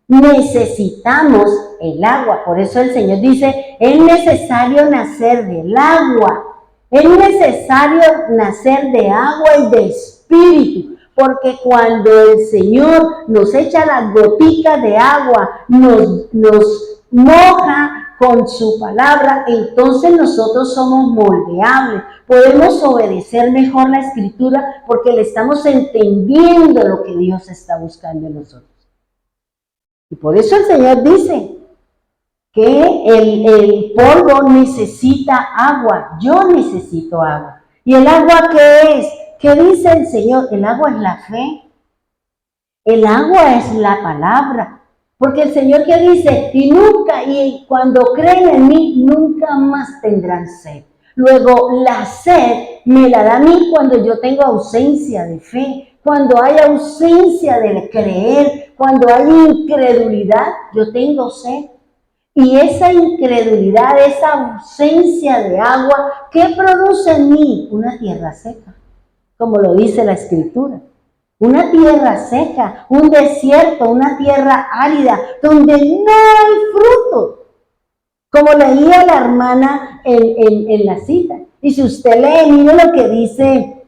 B: necesitamos el agua. Por eso el Señor dice, es necesario nacer del agua, es necesario nacer de agua y de espíritu, porque cuando el Señor nos echa las gotitas de agua, nos moja con su palabra, entonces nosotros somos moldeables, podemos obedecer mejor la Escritura porque le estamos entendiendo lo que Dios está buscando en nosotros. Y por eso el Señor dice que el polvo necesita agua, yo necesito agua. ¿Y el agua qué es? ¿Qué dice el Señor? El agua es la fe, el agua es la palabra. Porque el Señor que dice, y cuando creen en mí, nunca más tendrán sed. Luego, la sed me la da a mí cuando yo tengo ausencia de fe, cuando hay ausencia de creer, cuando hay incredulidad, yo tengo sed. Y esa incredulidad, esa ausencia de agua, ¿qué produce en mí? Una tierra seca, como lo dice la Escritura. Una tierra seca, un desierto, una tierra árida, donde no hay fruto. Como leía la hermana en la cita. Y si usted lee, mire lo que dice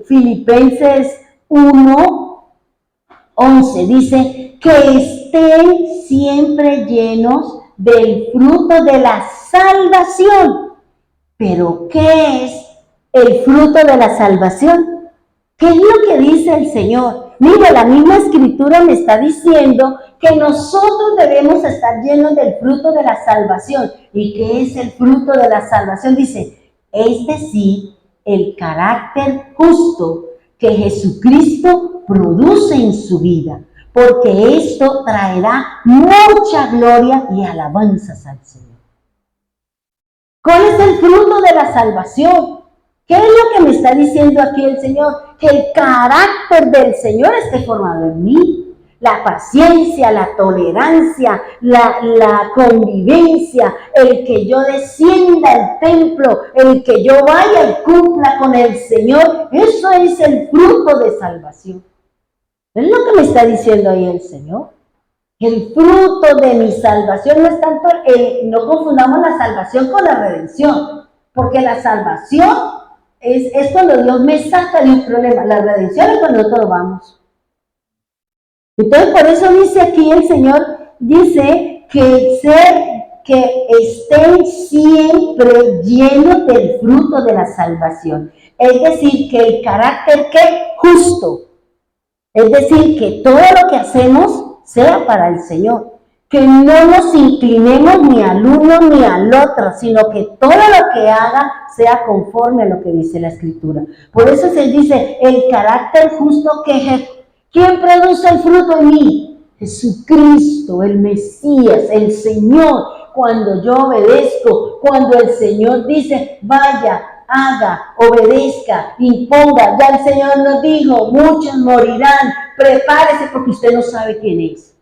B: Filipenses 1:11. Dice, que estén siempre llenos del fruto de la salvación. ¿Pero qué es el fruto de la salvación? ¿Qué es lo que dice el Señor? Mira, la misma Escritura me está diciendo que nosotros debemos estar llenos del fruto de la salvación. ¿Y qué es el fruto de la salvación? Dice, es decir, el carácter justo que Jesucristo produce en su vida, porque esto traerá mucha gloria y alabanzas al Señor. ¿Cuál es el fruto de la salvación? ¿Qué es lo que me está diciendo aquí el Señor? Que el carácter del Señor esté formado en mí. La paciencia, la tolerancia, la convivencia, el que yo descienda al templo, el que yo vaya y cumpla con el Señor, eso es el fruto de salvación. Es lo que me está diciendo ahí el Señor. El fruto de mi salvación no es tanto, no confundamos la salvación con la redención, porque la salvación es cuando Dios me saca de un problema. La redención es cuando nosotros vamos. Entonces, por eso dice aquí el Señor, dice que estén siempre llenos del fruto de la salvación. Es decir, que el carácter justo. Es decir, que todo lo que hacemos sea para el Señor. Que no nos inclinemos ni al uno ni al otro, sino que todo lo que haga sea conforme a lo que dice la Escritura. Por eso se dice, el carácter justo ¿quién produce el fruto en mí? Jesucristo, el Mesías, el Señor. Cuando yo obedezco, cuando el Señor dice, vaya, haga, obedezca, imponga. Ya el Señor nos dijo, muchos morirán, prepárese porque usted no sabe quién es.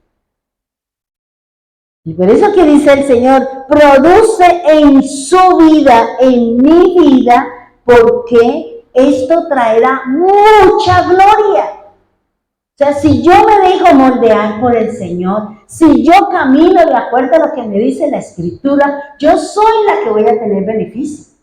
B: Y por eso que dice el Señor, produce en su vida, en mi vida, porque esto traerá mucha gloria. O sea, si yo me dejo moldear por el Señor, si yo camino de acuerdo a lo que me dice la Escritura, yo soy la que voy a tener beneficio.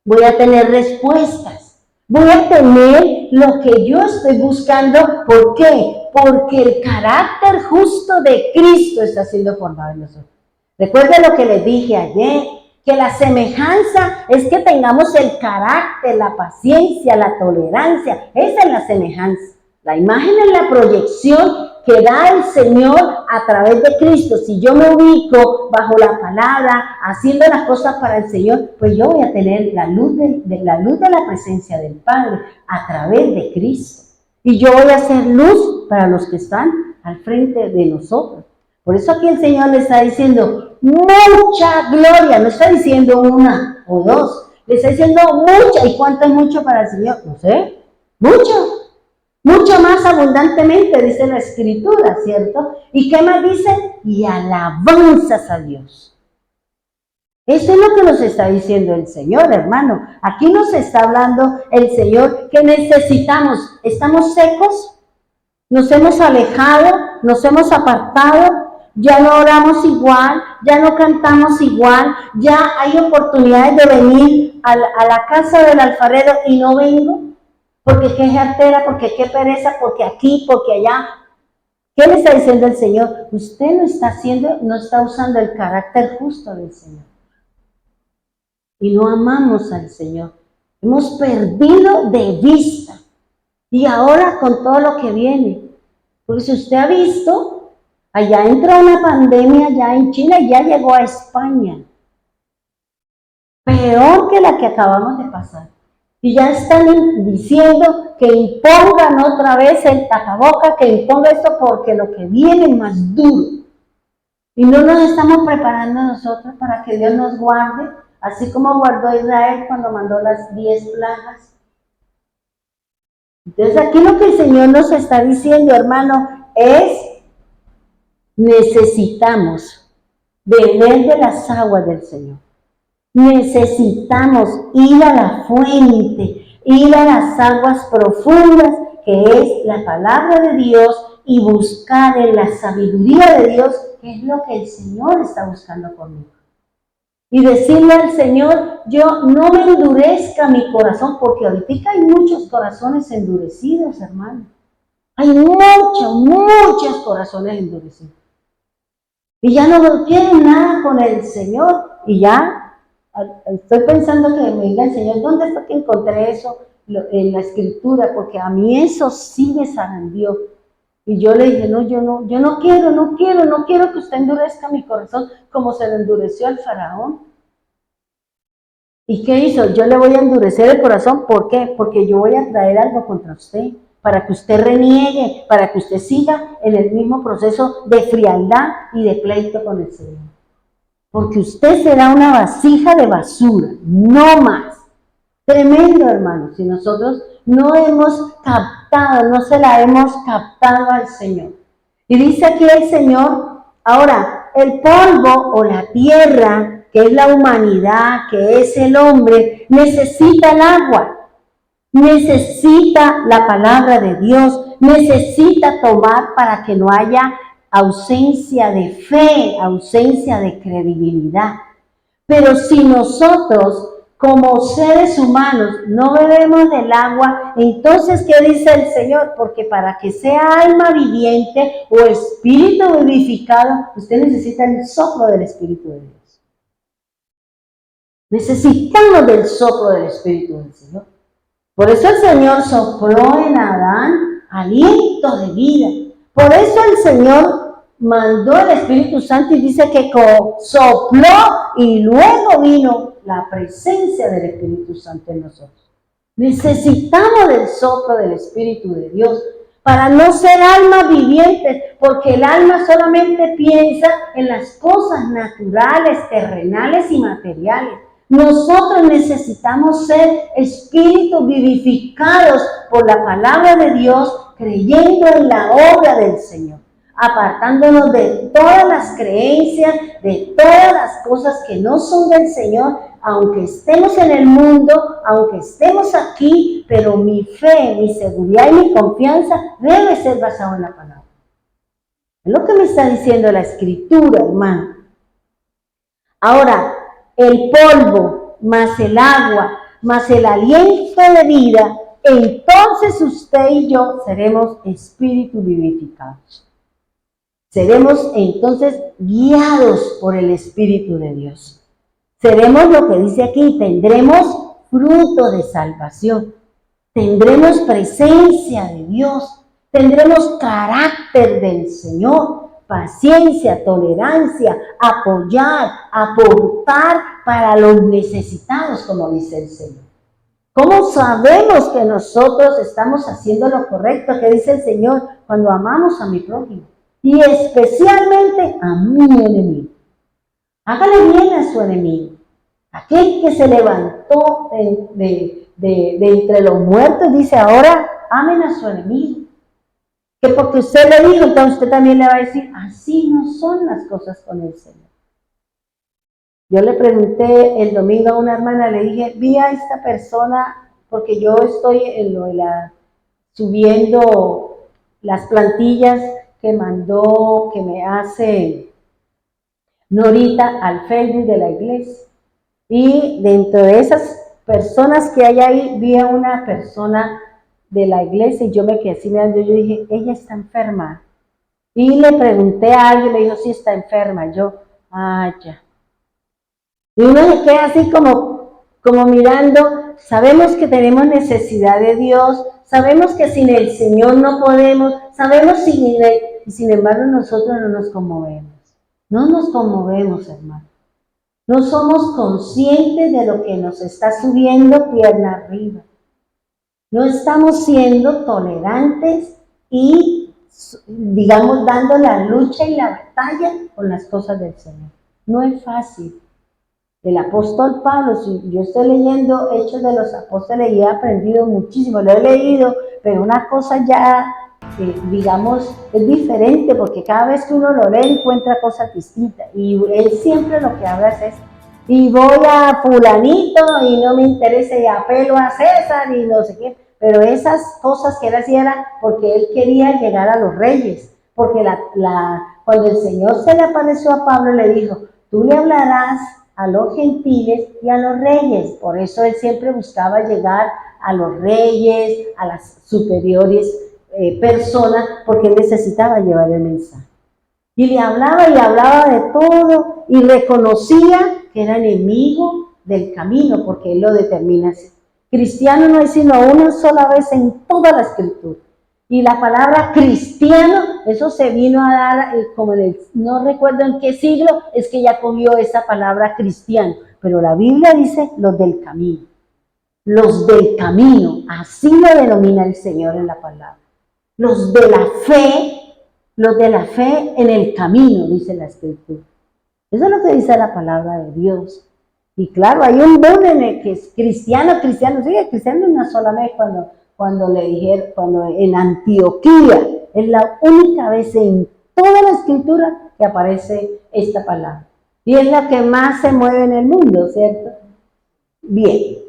B: Voy a tener respuestas. Voy a tener lo que yo estoy buscando. ¿Por qué? Porque el carácter justo de Cristo está siendo formado en nosotros. Recuerden lo que les dije ayer, que la semejanza es que tengamos el carácter, la paciencia, la tolerancia. Esa es la semejanza. La imagen es la proyección que da el Señor a través de Cristo. Si yo me ubico bajo la palabra, haciendo las cosas para el Señor, pues yo voy a tener la luz de la presencia del Padre a través de Cristo. Y yo voy a ser luz para los que están al frente de nosotros. Por eso aquí el Señor le está diciendo mucha gloria, no está diciendo una o dos, le está diciendo mucha. ¿Y cuánto es mucho para el Señor? No sé, mucho. Mucho más abundantemente, dice la Escritura, ¿cierto? ¿Y qué más dice? Y alabanzas a Dios. Eso es lo que nos está diciendo el Señor, hermano. Aquí nos está hablando el Señor que necesitamos. ¿Estamos secos? ¿Nos hemos alejado? ¿Nos hemos apartado? Ya no oramos igual, ya no cantamos igual, ya hay oportunidades de venir a la casa del alfarero y no vengo. Porque qué jartera, porque qué pereza, porque aquí, porque allá. ¿Qué le está diciendo el Señor? Usted no está usando el carácter justo del Señor. Y no amamos al Señor. Hemos perdido de vista. Y ahora con todo lo que viene. Porque si usted ha visto, allá entró una pandemia ya en China y ya llegó a España. Peor que la que acabamos de pasar. Y ya están diciendo que impongan otra vez el tapaboca, que imponga esto porque lo que viene es más duro. Y no nos estamos preparando nosotros para que Dios nos guarde, así como guardó a Israel cuando mandó las 10 plagas. Entonces aquí lo que el Señor nos está diciendo, hermano, es necesitamos beber de las aguas del Señor. Necesitamos ir a la fuente, ir a las aguas profundas, que es la palabra de Dios, y buscar en la sabiduría de Dios, que es lo que el Señor está buscando conmigo. Y decirle al Señor, yo no me endurezca mi corazón, porque ahorita hay muchos corazones endurecidos, hermano. Hay muchos corazones endurecidos. Y ya no quieren nada con el Señor, y ya estoy pensando que me diga el Señor, ¿dónde fue que encontré eso en la Escritura? Porque a mí eso sí me zarandeó. Y yo le dije, yo no quiero que usted endurezca mi corazón como se le endureció al faraón. ¿Y qué hizo? Yo le voy a endurecer el corazón. ¿Por qué? Porque yo voy a traer algo contra usted, para que usted reniegue, para que usted siga en el mismo proceso de frialdad y de pleito con el Señor. Porque usted será una vasija de basura, no más. Tremendo, hermano, si nosotros no hemos captado, no se la hemos captado al Señor. Y dice aquí el Señor, ahora, el polvo o la tierra, que es la humanidad, que es el hombre, necesita el agua, necesita la palabra de Dios, necesita tomar para que no haya ausencia de fe, ausencia de credibilidad. Pero si nosotros, como seres humanos, no bebemos del agua, entonces, ¿qué dice el Señor? Porque para que sea alma viviente o espíritu vivificado, usted necesita el soplo del Espíritu de Dios. Necesitamos del soplo del Espíritu del Señor. Por eso el Señor sopló en Adán aliento de vida. Por eso el Señor mandó el Espíritu Santo y dice que sopló y luego vino la presencia del Espíritu Santo en nosotros. Necesitamos del soplo del Espíritu de Dios para no ser almas vivientes, porque el alma solamente piensa en las cosas naturales, terrenales y materiales. Nosotros necesitamos ser espíritus vivificados por la palabra de Dios, creyendo en la obra del Señor, apartándonos de todas las creencias, de todas las cosas que no son del Señor, aunque estemos en el mundo, aunque estemos aquí, pero mi fe, mi seguridad y mi confianza debe ser basada en la palabra. Es lo que me está diciendo la Escritura, hermano. Ahora, el polvo, más el agua, más el aliento de vida, entonces usted y yo seremos espíritus vivificados. Seremos entonces guiados por el Espíritu de Dios. Seremos lo que dice aquí, tendremos fruto de salvación, tendremos presencia de Dios, tendremos carácter del Señor, paciencia, tolerancia, apoyar, aportar para los necesitados, como dice el Señor. ¿Cómo sabemos que nosotros estamos haciendo lo correcto que dice el Señor cuando amamos a mi prójimo? Y especialmente a mi enemigo. Hágale bien a su enemigo. Aquel que se levantó de entre los muertos, dice ahora, amen a su enemigo. Que porque usted le dijo, entonces usted también le va a decir, así no son las cosas con el Señor. Yo le pregunté el domingo a una hermana, le dije, vi a esta persona, porque yo estoy en lo de subiendo las plantillas que me hace Norita al Facebook de la iglesia. Y dentro de esas personas que hay ahí, vi a una persona de la iglesia y yo me quedé así mirando, yo dije, ella está enferma. Y le pregunté a alguien, me dijo, sí, está enferma. Yo, ya. Y uno se queda así como mirando, sabemos que tenemos necesidad de Dios, sabemos que sin el Señor no podemos, sabemos sin Él, y sin embargo nosotros no nos conmovemos. No nos conmovemos, hermano. No somos conscientes de lo que nos está subiendo pierna arriba. No estamos siendo tolerantes y, digamos, dando la lucha y la batalla con las cosas del Señor. No es fácil. El apóstol Pablo, si yo estoy leyendo Hechos de los Apóstoles y he aprendido muchísimo, lo he leído, pero una cosa ya, digamos, es diferente porque cada vez que uno lo lee encuentra cosas distintas. Y él siempre lo que habla es esto. Y voy a fulanito y no me interesa y apelo a César y no sé qué. Pero esas cosas que él hacía era porque él quería llegar a los reyes. Porque cuando el Señor se le apareció a Pablo le dijo, tú le hablarás a los gentiles y a los reyes. Por eso él siempre buscaba llegar a los reyes, a las superiores personas, porque él necesitaba llevar el mensaje. Y le hablaba de todo y reconocía que era enemigo del camino, porque él lo determina así. Cristiano no es sino una sola vez en toda la Escritura. Y la palabra cristiano, eso se vino a dar, como no recuerdo en qué siglo, es que ya cogió esa palabra cristiano. Pero la Biblia dice los del camino. Los del camino, así lo denomina el Señor en la palabra. Los de la fe en el camino, dice la Escritura. Eso es lo que dice la palabra de Dios. Y claro, hay un don en el que es cristiano, sí, cristiano una sola vez cuando le dijeron, cuando en Antioquía, es la única vez en toda la Escritura que aparece esta palabra. Y es la que más se mueve en el mundo, ¿cierto? Bien.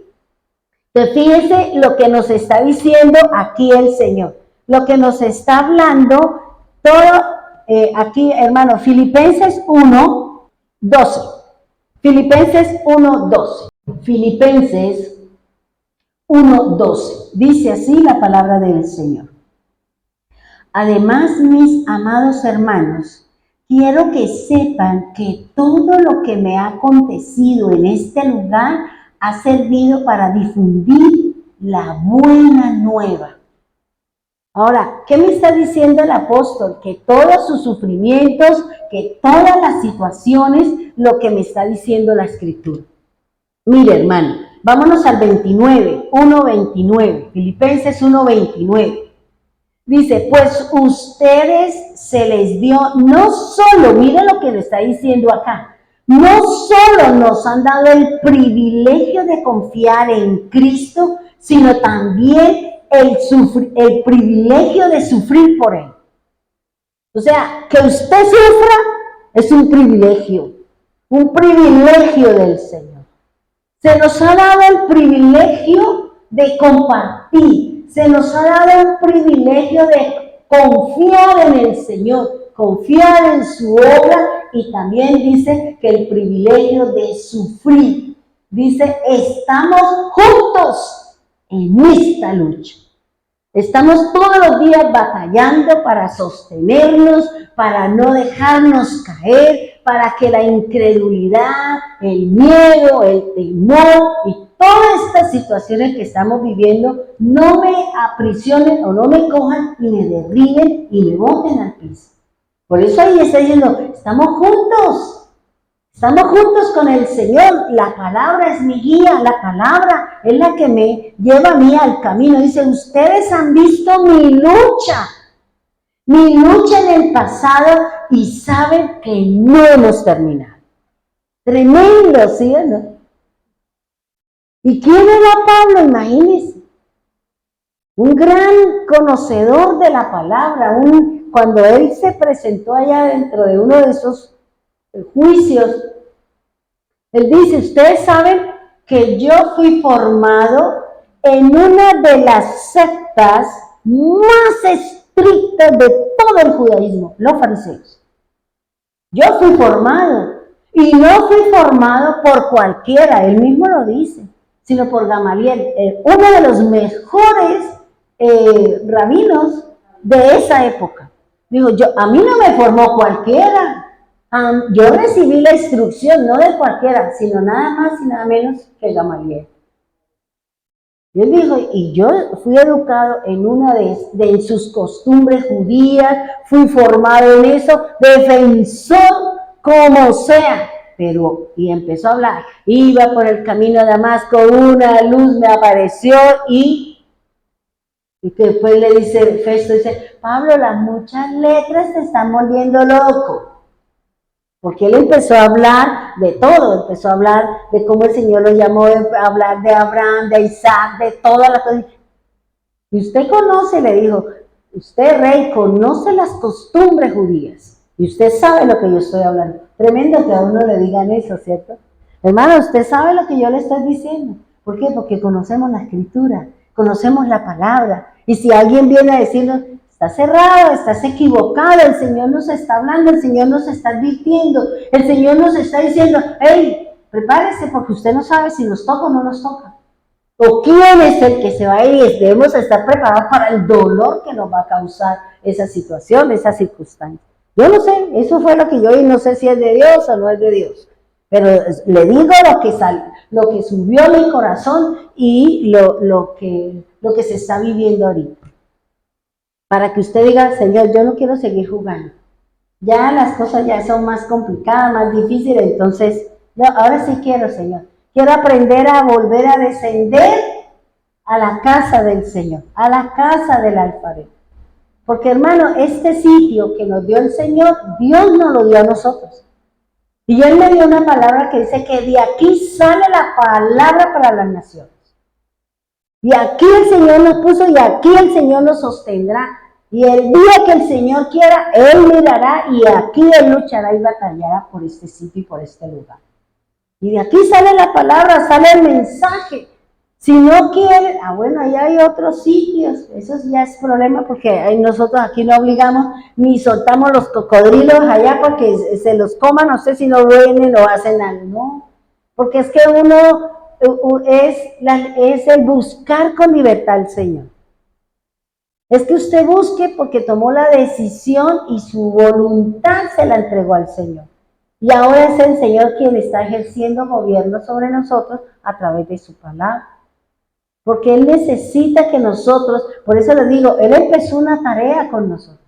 B: Entonces, fíjense lo que nos está diciendo aquí el Señor. Lo que nos está hablando, todo aquí, hermano, Filipenses 1:12. Filipenses 1:12. Filipenses 1:12. Dice así la palabra del Señor. Además, mis amados hermanos, quiero que sepan que todo lo que me ha acontecido en este lugar ha servido para difundir la buena nueva. Ahora, ¿qué me está diciendo el apóstol? Que todos sus sufrimientos, que todas las situaciones, lo que me está diciendo la Escritura. Mire, hermano, vámonos al 1:29, Filipenses 1:29. Dice, pues ustedes se les dio no solo, miren lo que le está diciendo acá, no solo nos han dado el privilegio de confiar en Cristo, sino también el privilegio de sufrir por Él. O sea, que usted sufra es un privilegio del Señor. Se nos ha dado el privilegio de compartir, se nos ha dado el privilegio de confiar en el Señor, confiar en su obra, y también dice que el privilegio de sufrir. Dice, estamos juntos en esta lucha. Estamos todos los días batallando para sostenernos, para no dejarnos caer, para que la incredulidad, el miedo, el temor y todas estas situaciones que estamos viviendo no me aprisionen o no me cojan y me derriben y me boten al piso. Por eso ahí está diciendo, estamos juntos con el Señor. La palabra es mi guía, la palabra es la que me lleva a mí al camino. Dice, ustedes han visto mi lucha en el pasado y saben que no hemos terminado. Tremendo, ¿sí o no? ¿Y quién era Pablo? Imagínense. Un gran conocedor de la palabra. Cuando él se presentó allá dentro de uno de esos juicios, él dice, ustedes saben que yo fui formado en una de las sectas más estrictas de todo el judaísmo, los fariseos. Yo fui formado, y no fui formado por cualquiera, él mismo lo dice, sino por Gamaliel, uno de los mejores rabinos de esa época. Dijo, a mí no me formó cualquiera. Yo recibí la instrucción, no de cualquiera, sino nada más y nada menos que Gamaliel. Y él dijo, y yo fui educado en una de sus costumbres judías, fui formado en eso, defensor como sea. Y empezó a hablar, iba por el camino a Damasco, una luz me apareció y que después le dice, Festo dice, Pablo, las muchas letras te están volviendo loco. Porque él empezó a hablar de todo, empezó a hablar de cómo el Señor lo llamó, a hablar de Abraham, de Isaac, de todas las cosas. Y usted conoce, le dijo, usted rey, conoce las costumbres judías. Y usted sabe lo que yo estoy hablando. Tremendo que a uno le digan eso, ¿cierto? Hermano, usted sabe lo que yo le estoy diciendo. ¿Por qué? Porque conocemos la Escritura, conocemos la palabra. Y si alguien viene a decirnos, estás cerrado, estás equivocado, el Señor nos está hablando, el Señor nos está advirtiendo, el Señor nos está diciendo, hey, prepárese porque usted no sabe si nos toca o no nos toca. O quién es el que se va a ir, debemos estar preparados para el dolor que nos va a causar esa situación, esa circunstancia. Yo no sé, eso fue lo que yo oí, no sé si es de Dios o no es de Dios, pero le digo lo que subió a mi corazón y lo que se está viviendo ahorita. Para que usted diga, Señor, yo no quiero seguir jugando. Ya las cosas ya son más complicadas, más difíciles, entonces, ahora sí quiero, Señor. Quiero aprender a volver a descender a la casa del Señor, a la casa del alfarero. Porque, hermano, este sitio que nos dio el Señor, Dios nos lo dio a nosotros. Y Él me dio una palabra que dice que de aquí sale la palabra para las naciones. Y aquí el Señor nos puso y aquí el Señor nos sostendrá. Y el día que el Señor quiera, Él mirará y aquí Él luchará y batallará por este sitio y por este lugar. Y de aquí sale la palabra, sale el mensaje. Si no quieren, bueno, ahí hay otros sitios. Eso ya es problema porque nosotros aquí no obligamos ni soltamos los cocodrilos allá porque se los coman, no sé si no vienen o hacen algo, ¿no? Porque es que uno es el buscar con libertad al Señor. Es que usted busque porque tomó la decisión y su voluntad se la entregó al Señor. Y ahora es el Señor quien está ejerciendo gobierno sobre nosotros a través de su palabra. Porque Él necesita que nosotros, por eso les digo, Él empezó una tarea con nosotros.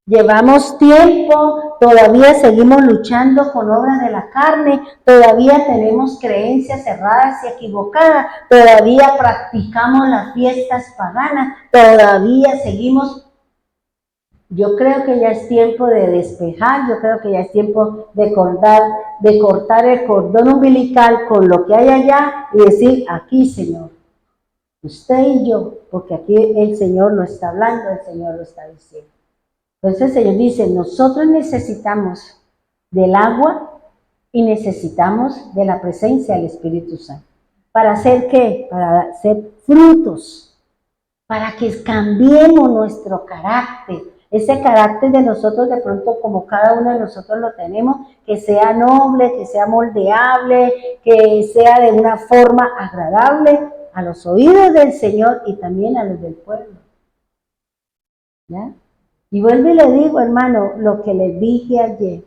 B: Llevamos tiempo, todavía seguimos luchando con obras de la carne, todavía tenemos creencias cerradas y equivocadas, todavía practicamos las fiestas paganas, todavía seguimos Yo creo que ya es tiempo de despejar, yo creo que ya es tiempo de cortar el cordón umbilical con lo que hay allá y decir, aquí Señor, usted y yo, porque aquí el Señor lo está hablando, el Señor lo está diciendo. Entonces el Señor dice, nosotros necesitamos del agua y necesitamos de la presencia del Espíritu Santo. ¿Para hacer qué? Para hacer frutos, para que cambiemos nuestro carácter. Ese carácter de nosotros de pronto como cada uno de nosotros lo tenemos, que sea noble, que sea moldeable, que sea de una forma agradable a los oídos del Señor y también a los del pueblo. ¿Ya? Y vuelvo y le digo, hermano, lo que les dije ayer.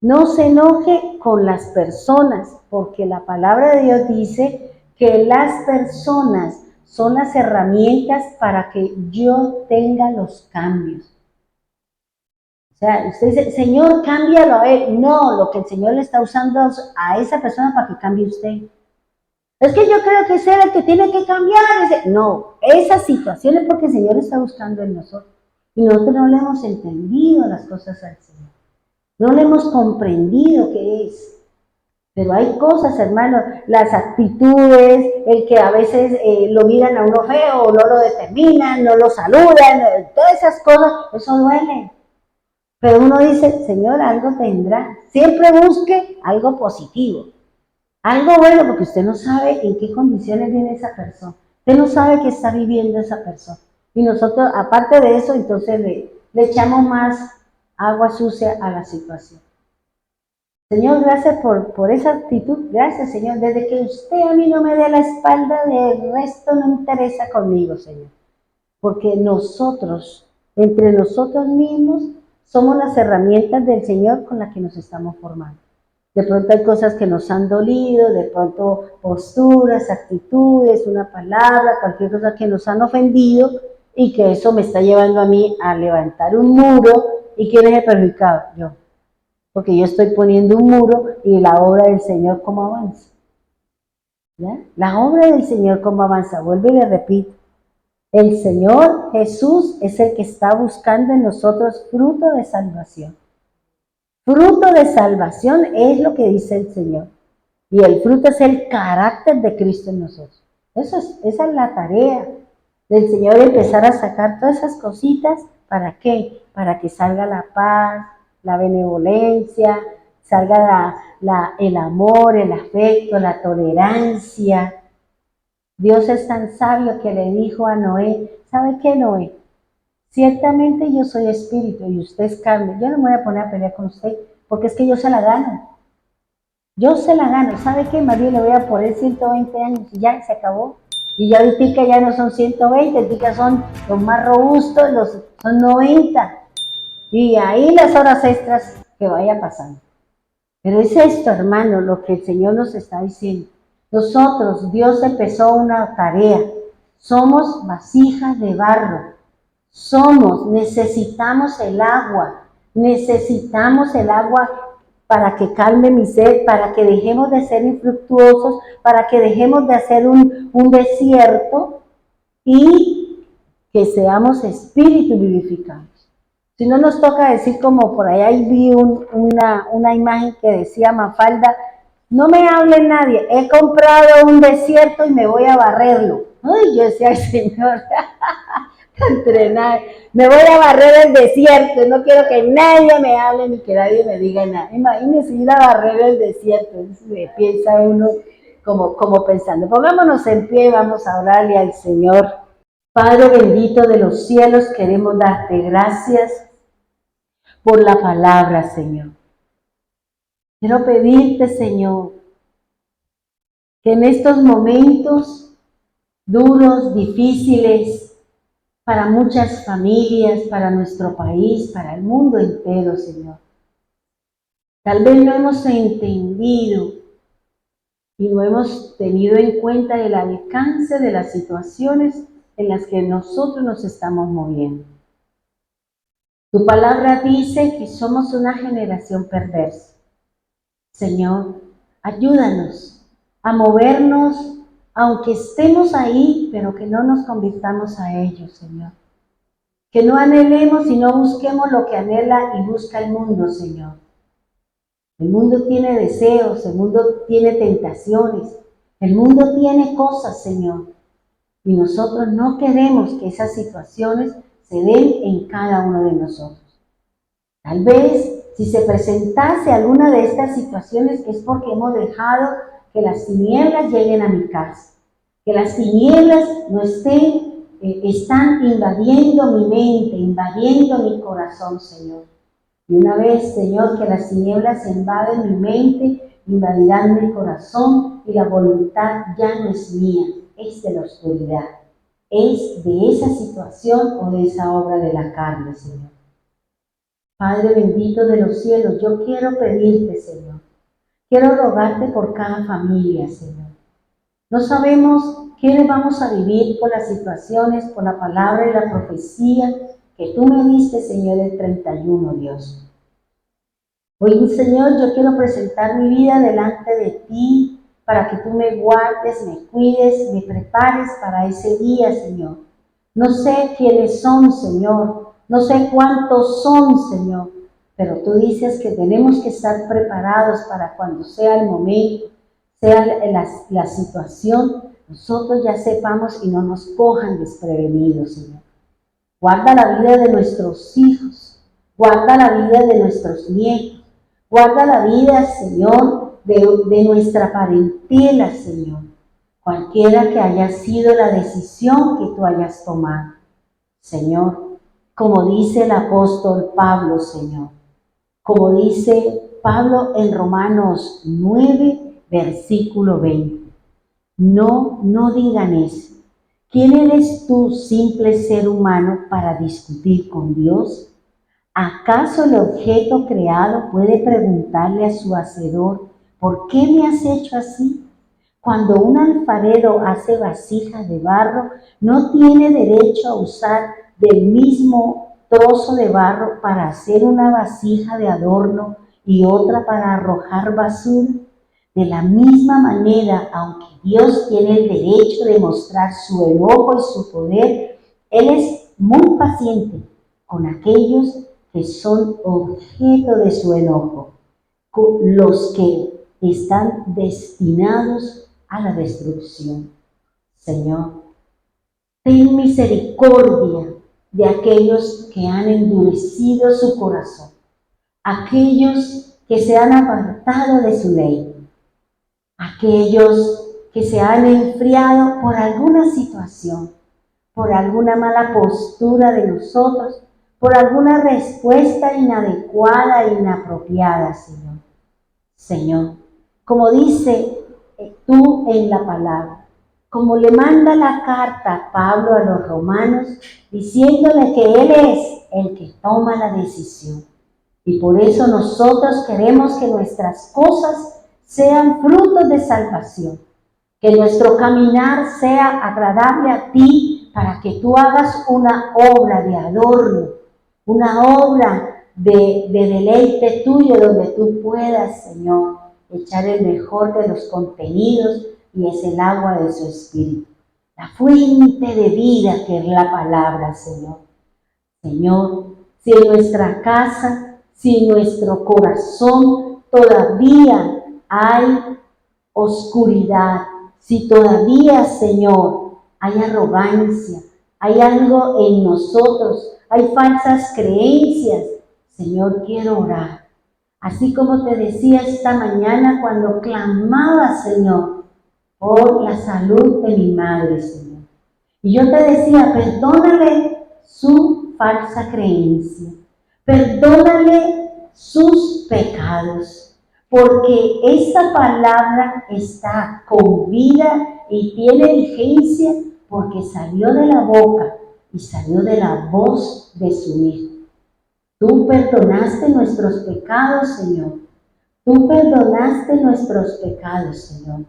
B: No se enoje con las personas, porque la palabra de Dios dice que las personas son las herramientas para que yo tenga los cambios. O sea, usted dice, Señor, cámbialo a él. No, lo que el Señor le está usando a esa persona para que cambie usted. Es que yo creo que es él el que tiene que cambiar. No, esa situación es porque el Señor está buscando en nosotros. Y nosotros no le hemos entendido las cosas al Señor. No le hemos comprendido qué es. Pero hay cosas, hermano, las actitudes, el que a veces lo miran a uno feo, no lo determinan, no lo saludan, todas esas cosas, eso duele. Pero uno dice, Señor, algo tendrá. Siempre busque algo positivo, algo bueno, porque usted no sabe en qué condiciones viene esa persona. Usted no sabe qué está viviendo esa persona. Y nosotros, aparte de eso, entonces le echamos más agua sucia a la situación. Señor, gracias por esa actitud. Gracias, Señor. Desde que usted a mí no me dé la espalda, del resto no interesa conmigo, Señor. Porque nosotros, entre nosotros mismos, somos las herramientas del Señor con las que nos estamos formando. De pronto hay cosas que nos han dolido, de pronto posturas, actitudes, una palabra, cualquier cosa que nos han ofendido y que eso me está llevando a mí a levantar un muro. ¿Y quién es el perjudicado? Yo. Porque yo estoy poniendo un muro y la obra del Señor cómo avanza. ¿Ya? La obra del Señor cómo avanza. Vuelvo y le repito. El Señor Jesús es el que está buscando en nosotros fruto de salvación. Fruto de salvación es lo que dice el Señor. Y el fruto es el carácter de Cristo en nosotros. Esa es la tarea del Señor, empezar a sacar todas esas cositas. ¿Para qué? Para que salga la paz, la benevolencia, salga el amor, el afecto, la tolerancia. Dios es tan sabio que le dijo a Noé, ¿sabe qué, Noé? Ciertamente yo soy espíritu y usted es carne. Yo no me voy a poner a pelear con usted, porque es que yo se la gano. Yo se la gano. ¿Sabe qué, María? Le voy a poner 120 años y ya se acabó. Y ya ahorita ya no son 120, ahorita son los más robustos, son 90. Y ahí las horas extras que vaya pasando. Pero es esto, hermano, lo que el Señor nos está diciendo. Nosotros, Dios empezó una tarea. Somos vasijas de barro. Necesitamos el agua. Necesitamos el agua para que calme mi sed, para que dejemos de ser infructuosos, para que dejemos de hacer un desierto y que seamos espíritu vivificados. Si no nos toca decir como por ahí vi una imagen que decía Mafalda, no me hable nadie, he comprado un desierto y me voy a barrerlo. Ay, yo decía, ay Señor, entrenar, me voy a barrer el desierto, no quiero que nadie me hable ni que nadie me diga nada. Imagínense ir a barrer el desierto, piensa uno como pensando. Pongámonos en pie y vamos a orarle al Señor. Padre bendito de los cielos, queremos darte gracias por la palabra, Señor. Quiero pedirte, Señor, que en estos momentos duros, difíciles, para muchas familias, para nuestro país, para el mundo entero, Señor. Tal vez no hemos entendido y no hemos tenido en cuenta el alcance de las situaciones en las que nosotros nos estamos moviendo. Tu palabra dice que somos una generación perversa. Señor, ayúdanos a movernos, aunque estemos ahí, pero que no nos convirtamos a ellos, Señor. Que no anhelemos y no busquemos lo que anhela y busca el mundo, Señor. El mundo tiene deseos, el mundo tiene tentaciones, el mundo tiene cosas, Señor. Y nosotros no queremos que esas situaciones se den en cada uno de nosotros. Tal vez si se presentase alguna de estas situaciones es porque hemos dejado que las tinieblas lleguen a mi casa, que las tinieblas no están invadiendo mi mente, invadiendo mi corazón, Señor. Y una vez, Señor, que las tinieblas invaden mi mente, invadirán mi corazón y la voluntad ya no es mía, es de la oscuridad, es de esa situación o de esa obra de la carne, Señor. Padre bendito de los cielos, yo quiero pedirte, Señor, quiero rogarte por cada familia, Señor. No sabemos quiénes vamos a vivir por las situaciones, por la palabra y la profecía que tú me diste, Señor, el 31, Dios. Hoy, Señor, yo quiero presentar mi vida delante de ti para que tú me guardes, me cuides, me prepares para ese día, Señor. No sé quiénes son, Señor, no sé cuántos son, Señor, pero tú dices que tenemos que estar preparados para cuando sea el momento, sea la situación, nosotros ya sepamos y no nos cojan desprevenidos, Señor. Guarda la vida de nuestros hijos, guarda la vida de nuestros nietos, guarda la vida, Señor, de nuestra parentela, Señor. Cualquiera que haya sido la decisión que tú hayas tomado, Señor, como dice el apóstol Pablo, Señor, como dice Pablo en Romanos 9, versículo 20. No digan eso. ¿Quién eres tú, simple ser humano, para discutir con Dios? ¿Acaso el objeto creado puede preguntarle a su hacedor, ¿por qué me has hecho así? Cuando un alfarero hace vasijas de barro, no tiene derecho a usar del mismo trozo de barro para hacer una vasija de adorno y otra para arrojar basura. De la misma manera, aunque Dios tiene el derecho de mostrar su enojo y su poder, Él es muy paciente con aquellos que son objeto de su enojo, con los que están destinados a la destrucción. Señor, ten misericordia de aquellos que han endurecido su corazón, aquellos que se han apartado de su ley, aquellos que se han enfriado por alguna situación, por alguna mala postura de nosotros, por alguna respuesta inadecuada e inapropiada, Señor. Señor, como dice tú en la palabra, como le manda la carta Pablo a los romanos, diciéndole que Él es el que toma la decisión. Y por eso nosotros queremos que nuestras cosas sean frutos de salvación, que nuestro caminar sea agradable a ti para que tú hagas una obra de adorno, una obra de deleite tuyo donde tú puedas, Señor, echar el mejor de los contenidos y es el agua de su espíritu, la fuente de vida que es la palabra, Señor. Señor, si en nuestra casa, si en nuestro corazón todavía hay oscuridad, si todavía, Señor, hay arrogancia, hay algo en nosotros, hay falsas creencias, Señor, quiero orar. Así como te decía esta mañana cuando clamaba, Señor, por la salud de mi madre, Señor. Y yo te decía, perdónale su falsa creencia, perdónale sus pecados, porque esa palabra está con vida y tiene vigencia porque salió de la boca y salió de la voz de su Hijo. Tú perdonaste nuestros pecados, Señor. Tú perdonaste nuestros pecados, Señor.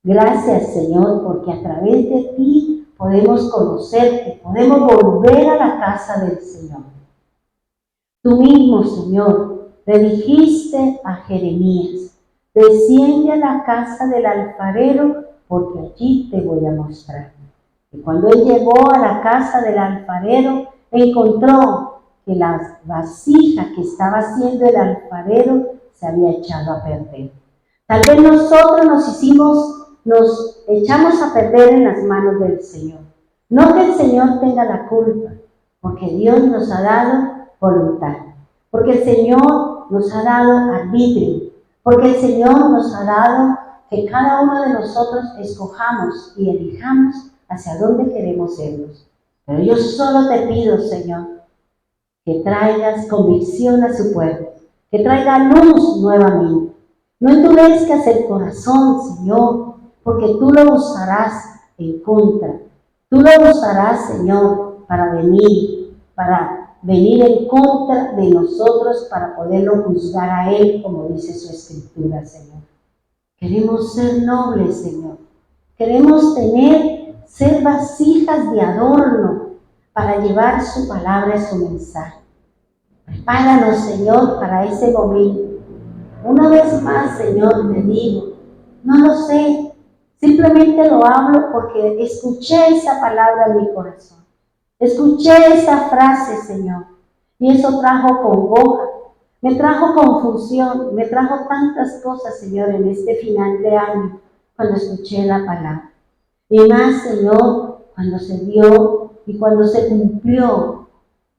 B: Gracias, Señor, porque a través de ti podemos conocerte, podemos volver a la casa del Señor. Tú mismo, Señor, le dijiste a Jeremías, desciende a la casa del alfarero porque allí te voy a mostrar. Y cuando él llegó a la casa del alfarero, encontró que la vasija que estaba haciendo el alfarero se había echado a perder. Tal vez nosotros nos echamos a perder en las manos del Señor. No que el Señor tenga la culpa, porque Dios nos ha dado voluntad, porque el Señor nos ha dado arbitrio, porque el Señor nos ha dado que cada uno de nosotros escojamos y elijamos hacia dónde queremos irnos. Pero yo solo te pido, Señor, que traigas convicción a su pueblo, que traiga luz nuevamente. No endurezcas el corazón, Señor, porque tú lo usarás en contra. Tú lo usarás, Señor, para venir en contra de nosotros, para poderlo juzgar a Él, como dice su Escritura, Señor. Queremos ser nobles, Señor. Queremos ser vasijas de adorno para llevar su palabra y su mensaje. Prepáranos, Señor, para ese momento. Una vez más, Señor, te digo, no lo sé, simplemente lo hablo porque escuché esa palabra en mi corazón. Escuché esa frase, Señor, y eso trajo congoja, me trajo confusión, me trajo tantas cosas, Señor, en este final de año, cuando escuché la palabra. Y más, Señor, cuando se dio y cuando se cumplió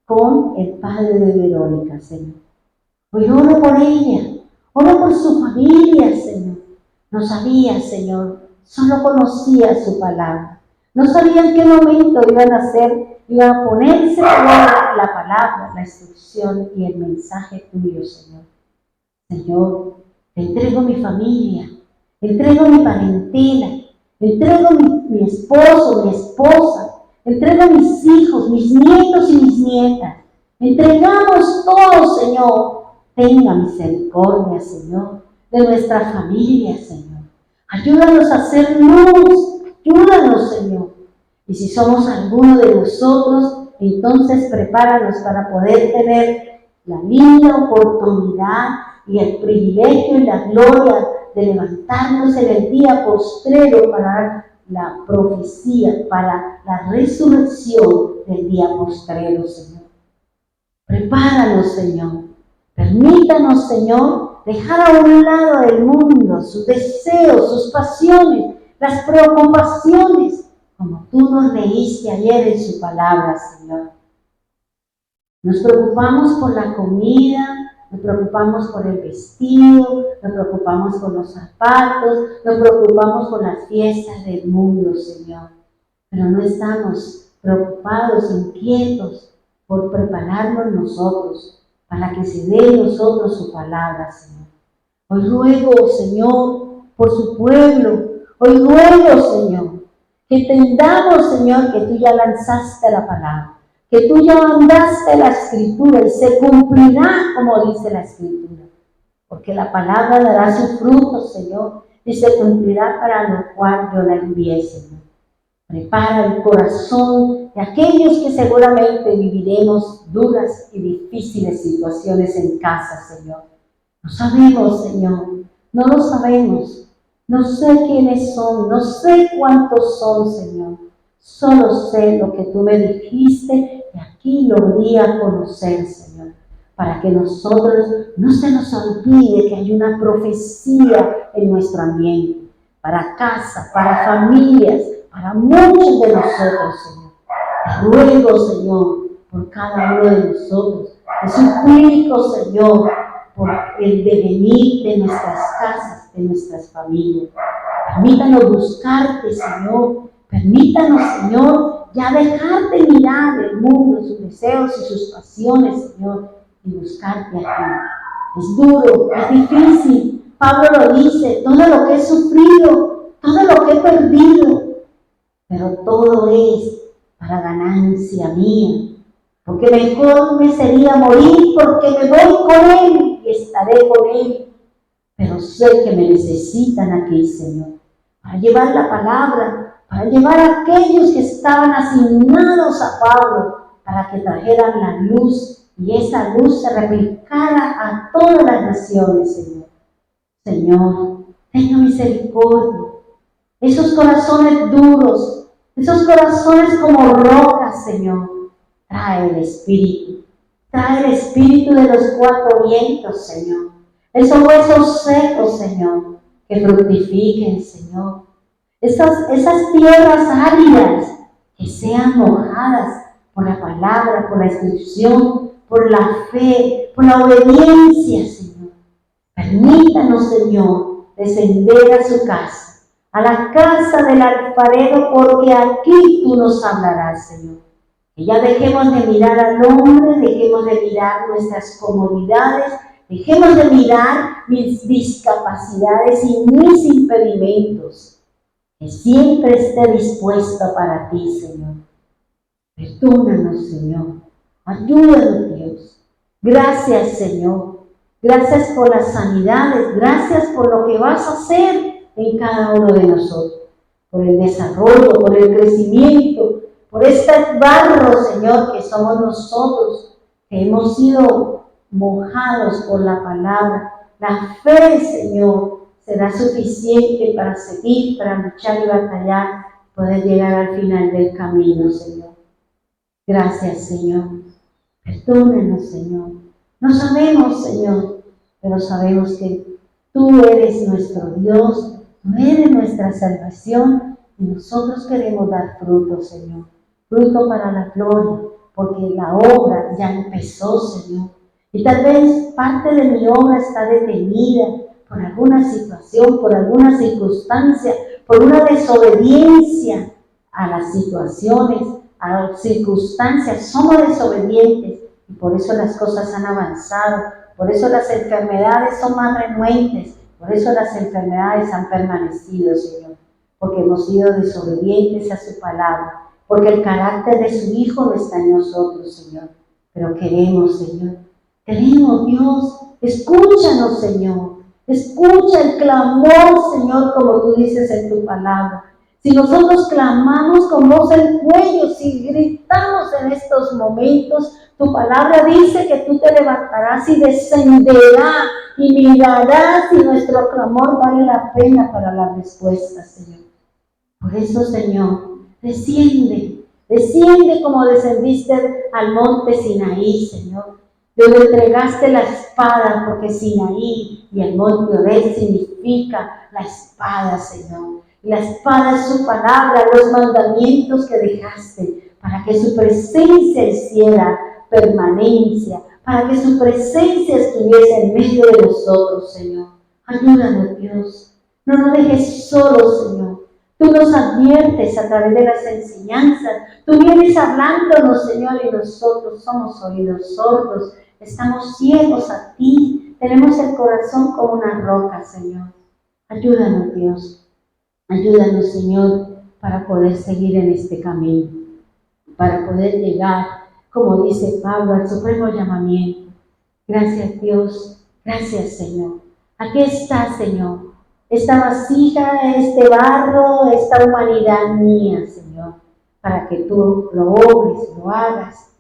B: con el padre de Verónica, Señor. Hoy oro por ella, oro por su familia, Señor. No sabía, Señor, solo conocía su palabra. No sabía en qué momento iban a ponerse por la palabra, la instrucción y el mensaje tuyo, Señor. Señor, te entrego mi familia, entrego mi parentela, entrego mi esposo, mi esposa, entrego mis hijos, mis nietos y mis nietas. Entregamos todo, Señor. Tenga misericordia, Señor, de nuestra familia, Señor. Ayúdanos a hacer luz, ayúdanos, Señor. Y si somos alguno de nosotros, entonces prepáranos para poder tener la linda oportunidad y el privilegio y la gloria de levantarnos en el día postrero para la profecía, para la resurrección del día postrero, Señor. Prepáranos, Señor. Permítanos, Señor, dejar a un lado del mundo sus deseos, sus pasiones, las preocupaciones, como tú nos leíste ayer en su palabra, Señor. Nos preocupamos por la comida, nos preocupamos por el vestido, nos preocupamos por los zapatos, nos preocupamos por las fiestas del mundo, Señor. Pero no estamos preocupados, inquietos por prepararnos nosotros para que se dé en nosotros su palabra, Señor. Hoy ruego, Señor, por su pueblo. Hoy ruego, Señor, que entendamos, Señor, que tú ya lanzaste la palabra, que tú ya mandaste la Escritura y se cumplirá como dice la Escritura. Porque la palabra dará su fruto, Señor, y se cumplirá para lo cual yo la envié, Señor. Prepara el corazón de aquellos que seguramente viviremos duras y difíciles situaciones en casa, Señor. No sabemos, Señor, no lo sabemos. No sé quiénes son, no sé cuántos son, Señor. Solo sé lo que tú me dijiste y aquí lo di a conocer, Señor. Para que nosotros no se nos olvide que hay una profecía en nuestro ambiente. Para casa, para familias, para muchos de nosotros, Señor. Te ruego, Señor, por cada uno de nosotros. Te suplico, Señor, por el devenir de nuestras casas, de nuestras familias. Permítanos buscarte, Señor. Permítanos, Señor, ya dejar de mirar el mundo, sus deseos y sus pasiones, Señor, y buscarte aquí. Es duro, es difícil. Pablo lo dice, todo lo que he sufrido, todo lo que he perdido, pero todo es para ganancia mía, porque mejor me sería morir porque me voy con Él y estaré con Él, pero sé que me necesitan aquí, Señor, para llevar la palabra, para llevar a aquellos que estaban asignados a Pablo, para que trajeran la luz y esa luz se replicara a todas las naciones, Señor. Señor, tenga misericordia. Esos corazones duros, esos corazones como rocas, Señor, Trae el Espíritu. Trae el Espíritu de los cuatro vientos, Señor. Esos huesos secos, Señor, que fructifiquen, Señor. Esas tierras áridas que sean mojadas por la palabra, por la instrucción, por la fe, por la obediencia, Señor. Permítanos, Señor, descender a su casa, a la casa del alfarero, porque aquí tú nos hablarás, Señor. Que ya dejemos de mirar al hombre, dejemos de mirar nuestras comodidades, dejemos de mirar mis discapacidades y mis impedimentos. Que siempre esté dispuesta para ti, Señor. Perdónanos, Señor. Ayúdanos, Dios. Gracias, Señor. Gracias por las sanidades. Gracias por lo que vas a hacer en cada uno de nosotros. Por el desarrollo, por el crecimiento, por este barro, Señor, que somos nosotros, que hemos sido mojados por la palabra. La fe, Señor, será suficiente para seguir, para luchar y batallar, poder llegar al final del camino, Señor. Gracias, Señor. Perdónanos, Señor. No sabemos, Señor, pero sabemos que tú eres nuestro Dios, tú eres nuestra salvación y nosotros queremos dar fruto, Señor. Fruto para la gloria, porque la obra ya empezó, Señor. Y tal vez parte de mi obra está detenida por alguna situación, por alguna circunstancia, por una desobediencia a las situaciones, a las circunstancias. Somos desobedientes y por eso las cosas han avanzado, por eso las enfermedades son más renuentes, por eso las enfermedades han permanecido, Señor, porque hemos sido desobedientes a su palabra, porque el carácter de su Hijo no está en nosotros, Señor. Pero queremos, Señor, queremos, Dios, escúchanos, Señor. Escucha el clamor, Señor, como tú dices en tu palabra. Si nosotros clamamos con voz en cuello, si gritamos en estos momentos, tu palabra dice que tú te levantarás y descenderás y mirarás si nuestro clamor vale la pena para la respuesta, Señor. Por eso, Señor, desciende como descendiste al monte Sinaí, Señor. Donde entregaste la espada, porque Sinaí y el monte Oreb significa la espada, Señor. Y la espada es su palabra, los mandamientos que dejaste, para que su presencia hiciera permanencia, para que su presencia estuviese en medio de nosotros, Señor. Ayúdanos, Dios. No nos dejes solos, Señor. Tú nos adviertes a través de las enseñanzas. Tú vienes hablándonos, Señor, y nosotros somos oídos sordos. Estamos ciegos a ti. Tenemos el corazón como una roca, Señor. Ayúdanos, Dios. Ayúdanos, Señor, para poder seguir en este camino. Para poder llegar, como dice Pablo, al supremo llamamiento. Gracias, Dios. Gracias, Señor. Aquí está, Señor. Esta vasija, este barro, esta humanidad mía, Señor, para que tú lo obres, lo hagas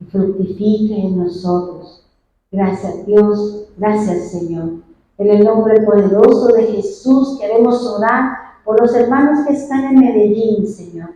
B: y fructifique en nosotros. Gracias, Dios, gracias, Señor. En el nombre poderoso de Jesús queremos orar por los hermanos que están en Medellín, Señor,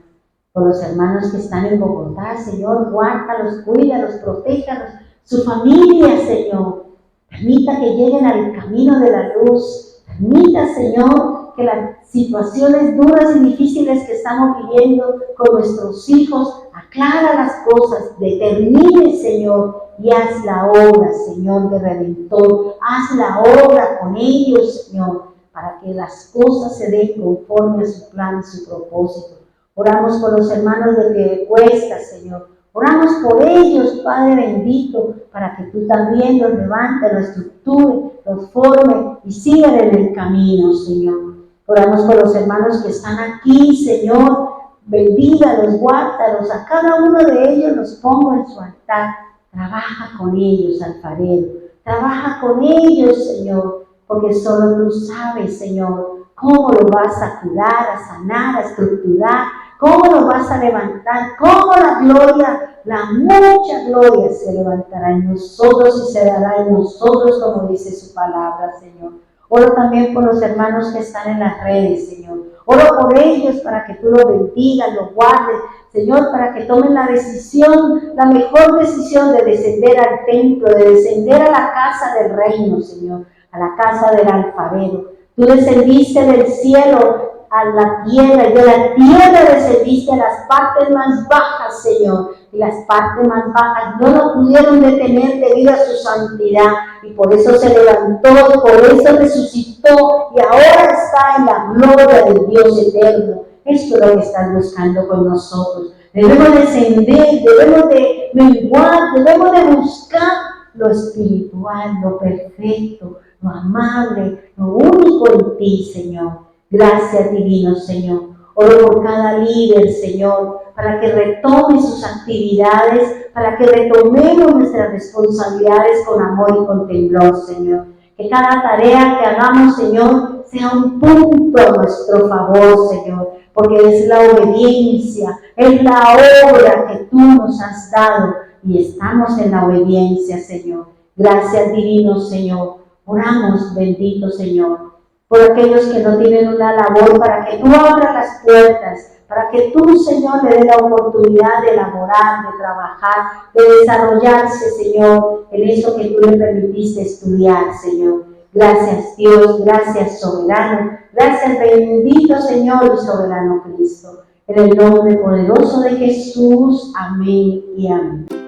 B: por los hermanos que están en Bogotá, Señor, guárdalos, cuídalos, protéjalos, su familia, Señor. Permita que lleguen al camino de la luz. Permita, Señor, que las situaciones duras y difíciles que estamos viviendo con nuestros hijos, aclara las cosas, determine, Señor, y haz la obra, Señor, de Redentor. Haz la obra con ellos, Señor, para que las cosas se den conforme a su plan y su propósito. Oramos por los hermanos de Piedecuesta, Señor. Oramos por ellos, Padre bendito, para que tú también los levantes, los estructures, los formes y sigan en el camino, Señor. Oramos por los hermanos que están aquí, Señor. Bendígalos, guárdalos, a cada uno de ellos los pongo en su altar. Trabaja con ellos, alfarero. Trabaja con ellos, Señor, porque solo tú sabes, Señor, cómo lo vas a cuidar, a sanar, a estructurar, cómo lo vas a levantar, cómo la gloria, la mucha gloria se levantará en nosotros y se dará en nosotros, como dice su palabra, Señor. Oro también por los hermanos que están en las redes, Señor. Oro por ellos para que tú los bendigas, los guardes. Señor, para que tomen la decisión, la mejor decisión de descender al templo, de descender a la casa del reino, Señor, a la casa del alfarero. Tú descendiste del cielo a la tierra, y de la tierra descendiste a las partes más bajas, Señor, y las partes más bajas no lo pudieron detener debido a su santidad, y por eso se levantó, y por eso resucitó, y ahora está en la gloria del Dios eterno. Esto es lo que estás buscando con nosotros. Debemos descender, debemos de menguar, debemos de buscar lo espiritual, lo perfecto, lo amable, lo único en ti, Señor. Gracias, divino Señor. Oro por cada líder, Señor, para que retome sus actividades, para que retomemos nuestras responsabilidades con amor y con temblor, Señor. Que cada tarea que hagamos, Señor, sea un punto a nuestro favor, Señor, porque es la obediencia, es la obra que tú nos has dado y estamos en la obediencia, Señor. Gracias, divino Señor. Oramos, bendito Señor, por aquellos que no tienen una labor, para que tú abras las puertas, para que tú, Señor, le dé la oportunidad de laborar, de trabajar, de desarrollarse, Señor, en eso que tú le permitiste estudiar, Señor. Gracias, Dios, gracias, soberano, gracias, bendito Señor y soberano Cristo. En el nombre poderoso de Jesús, amén y amén.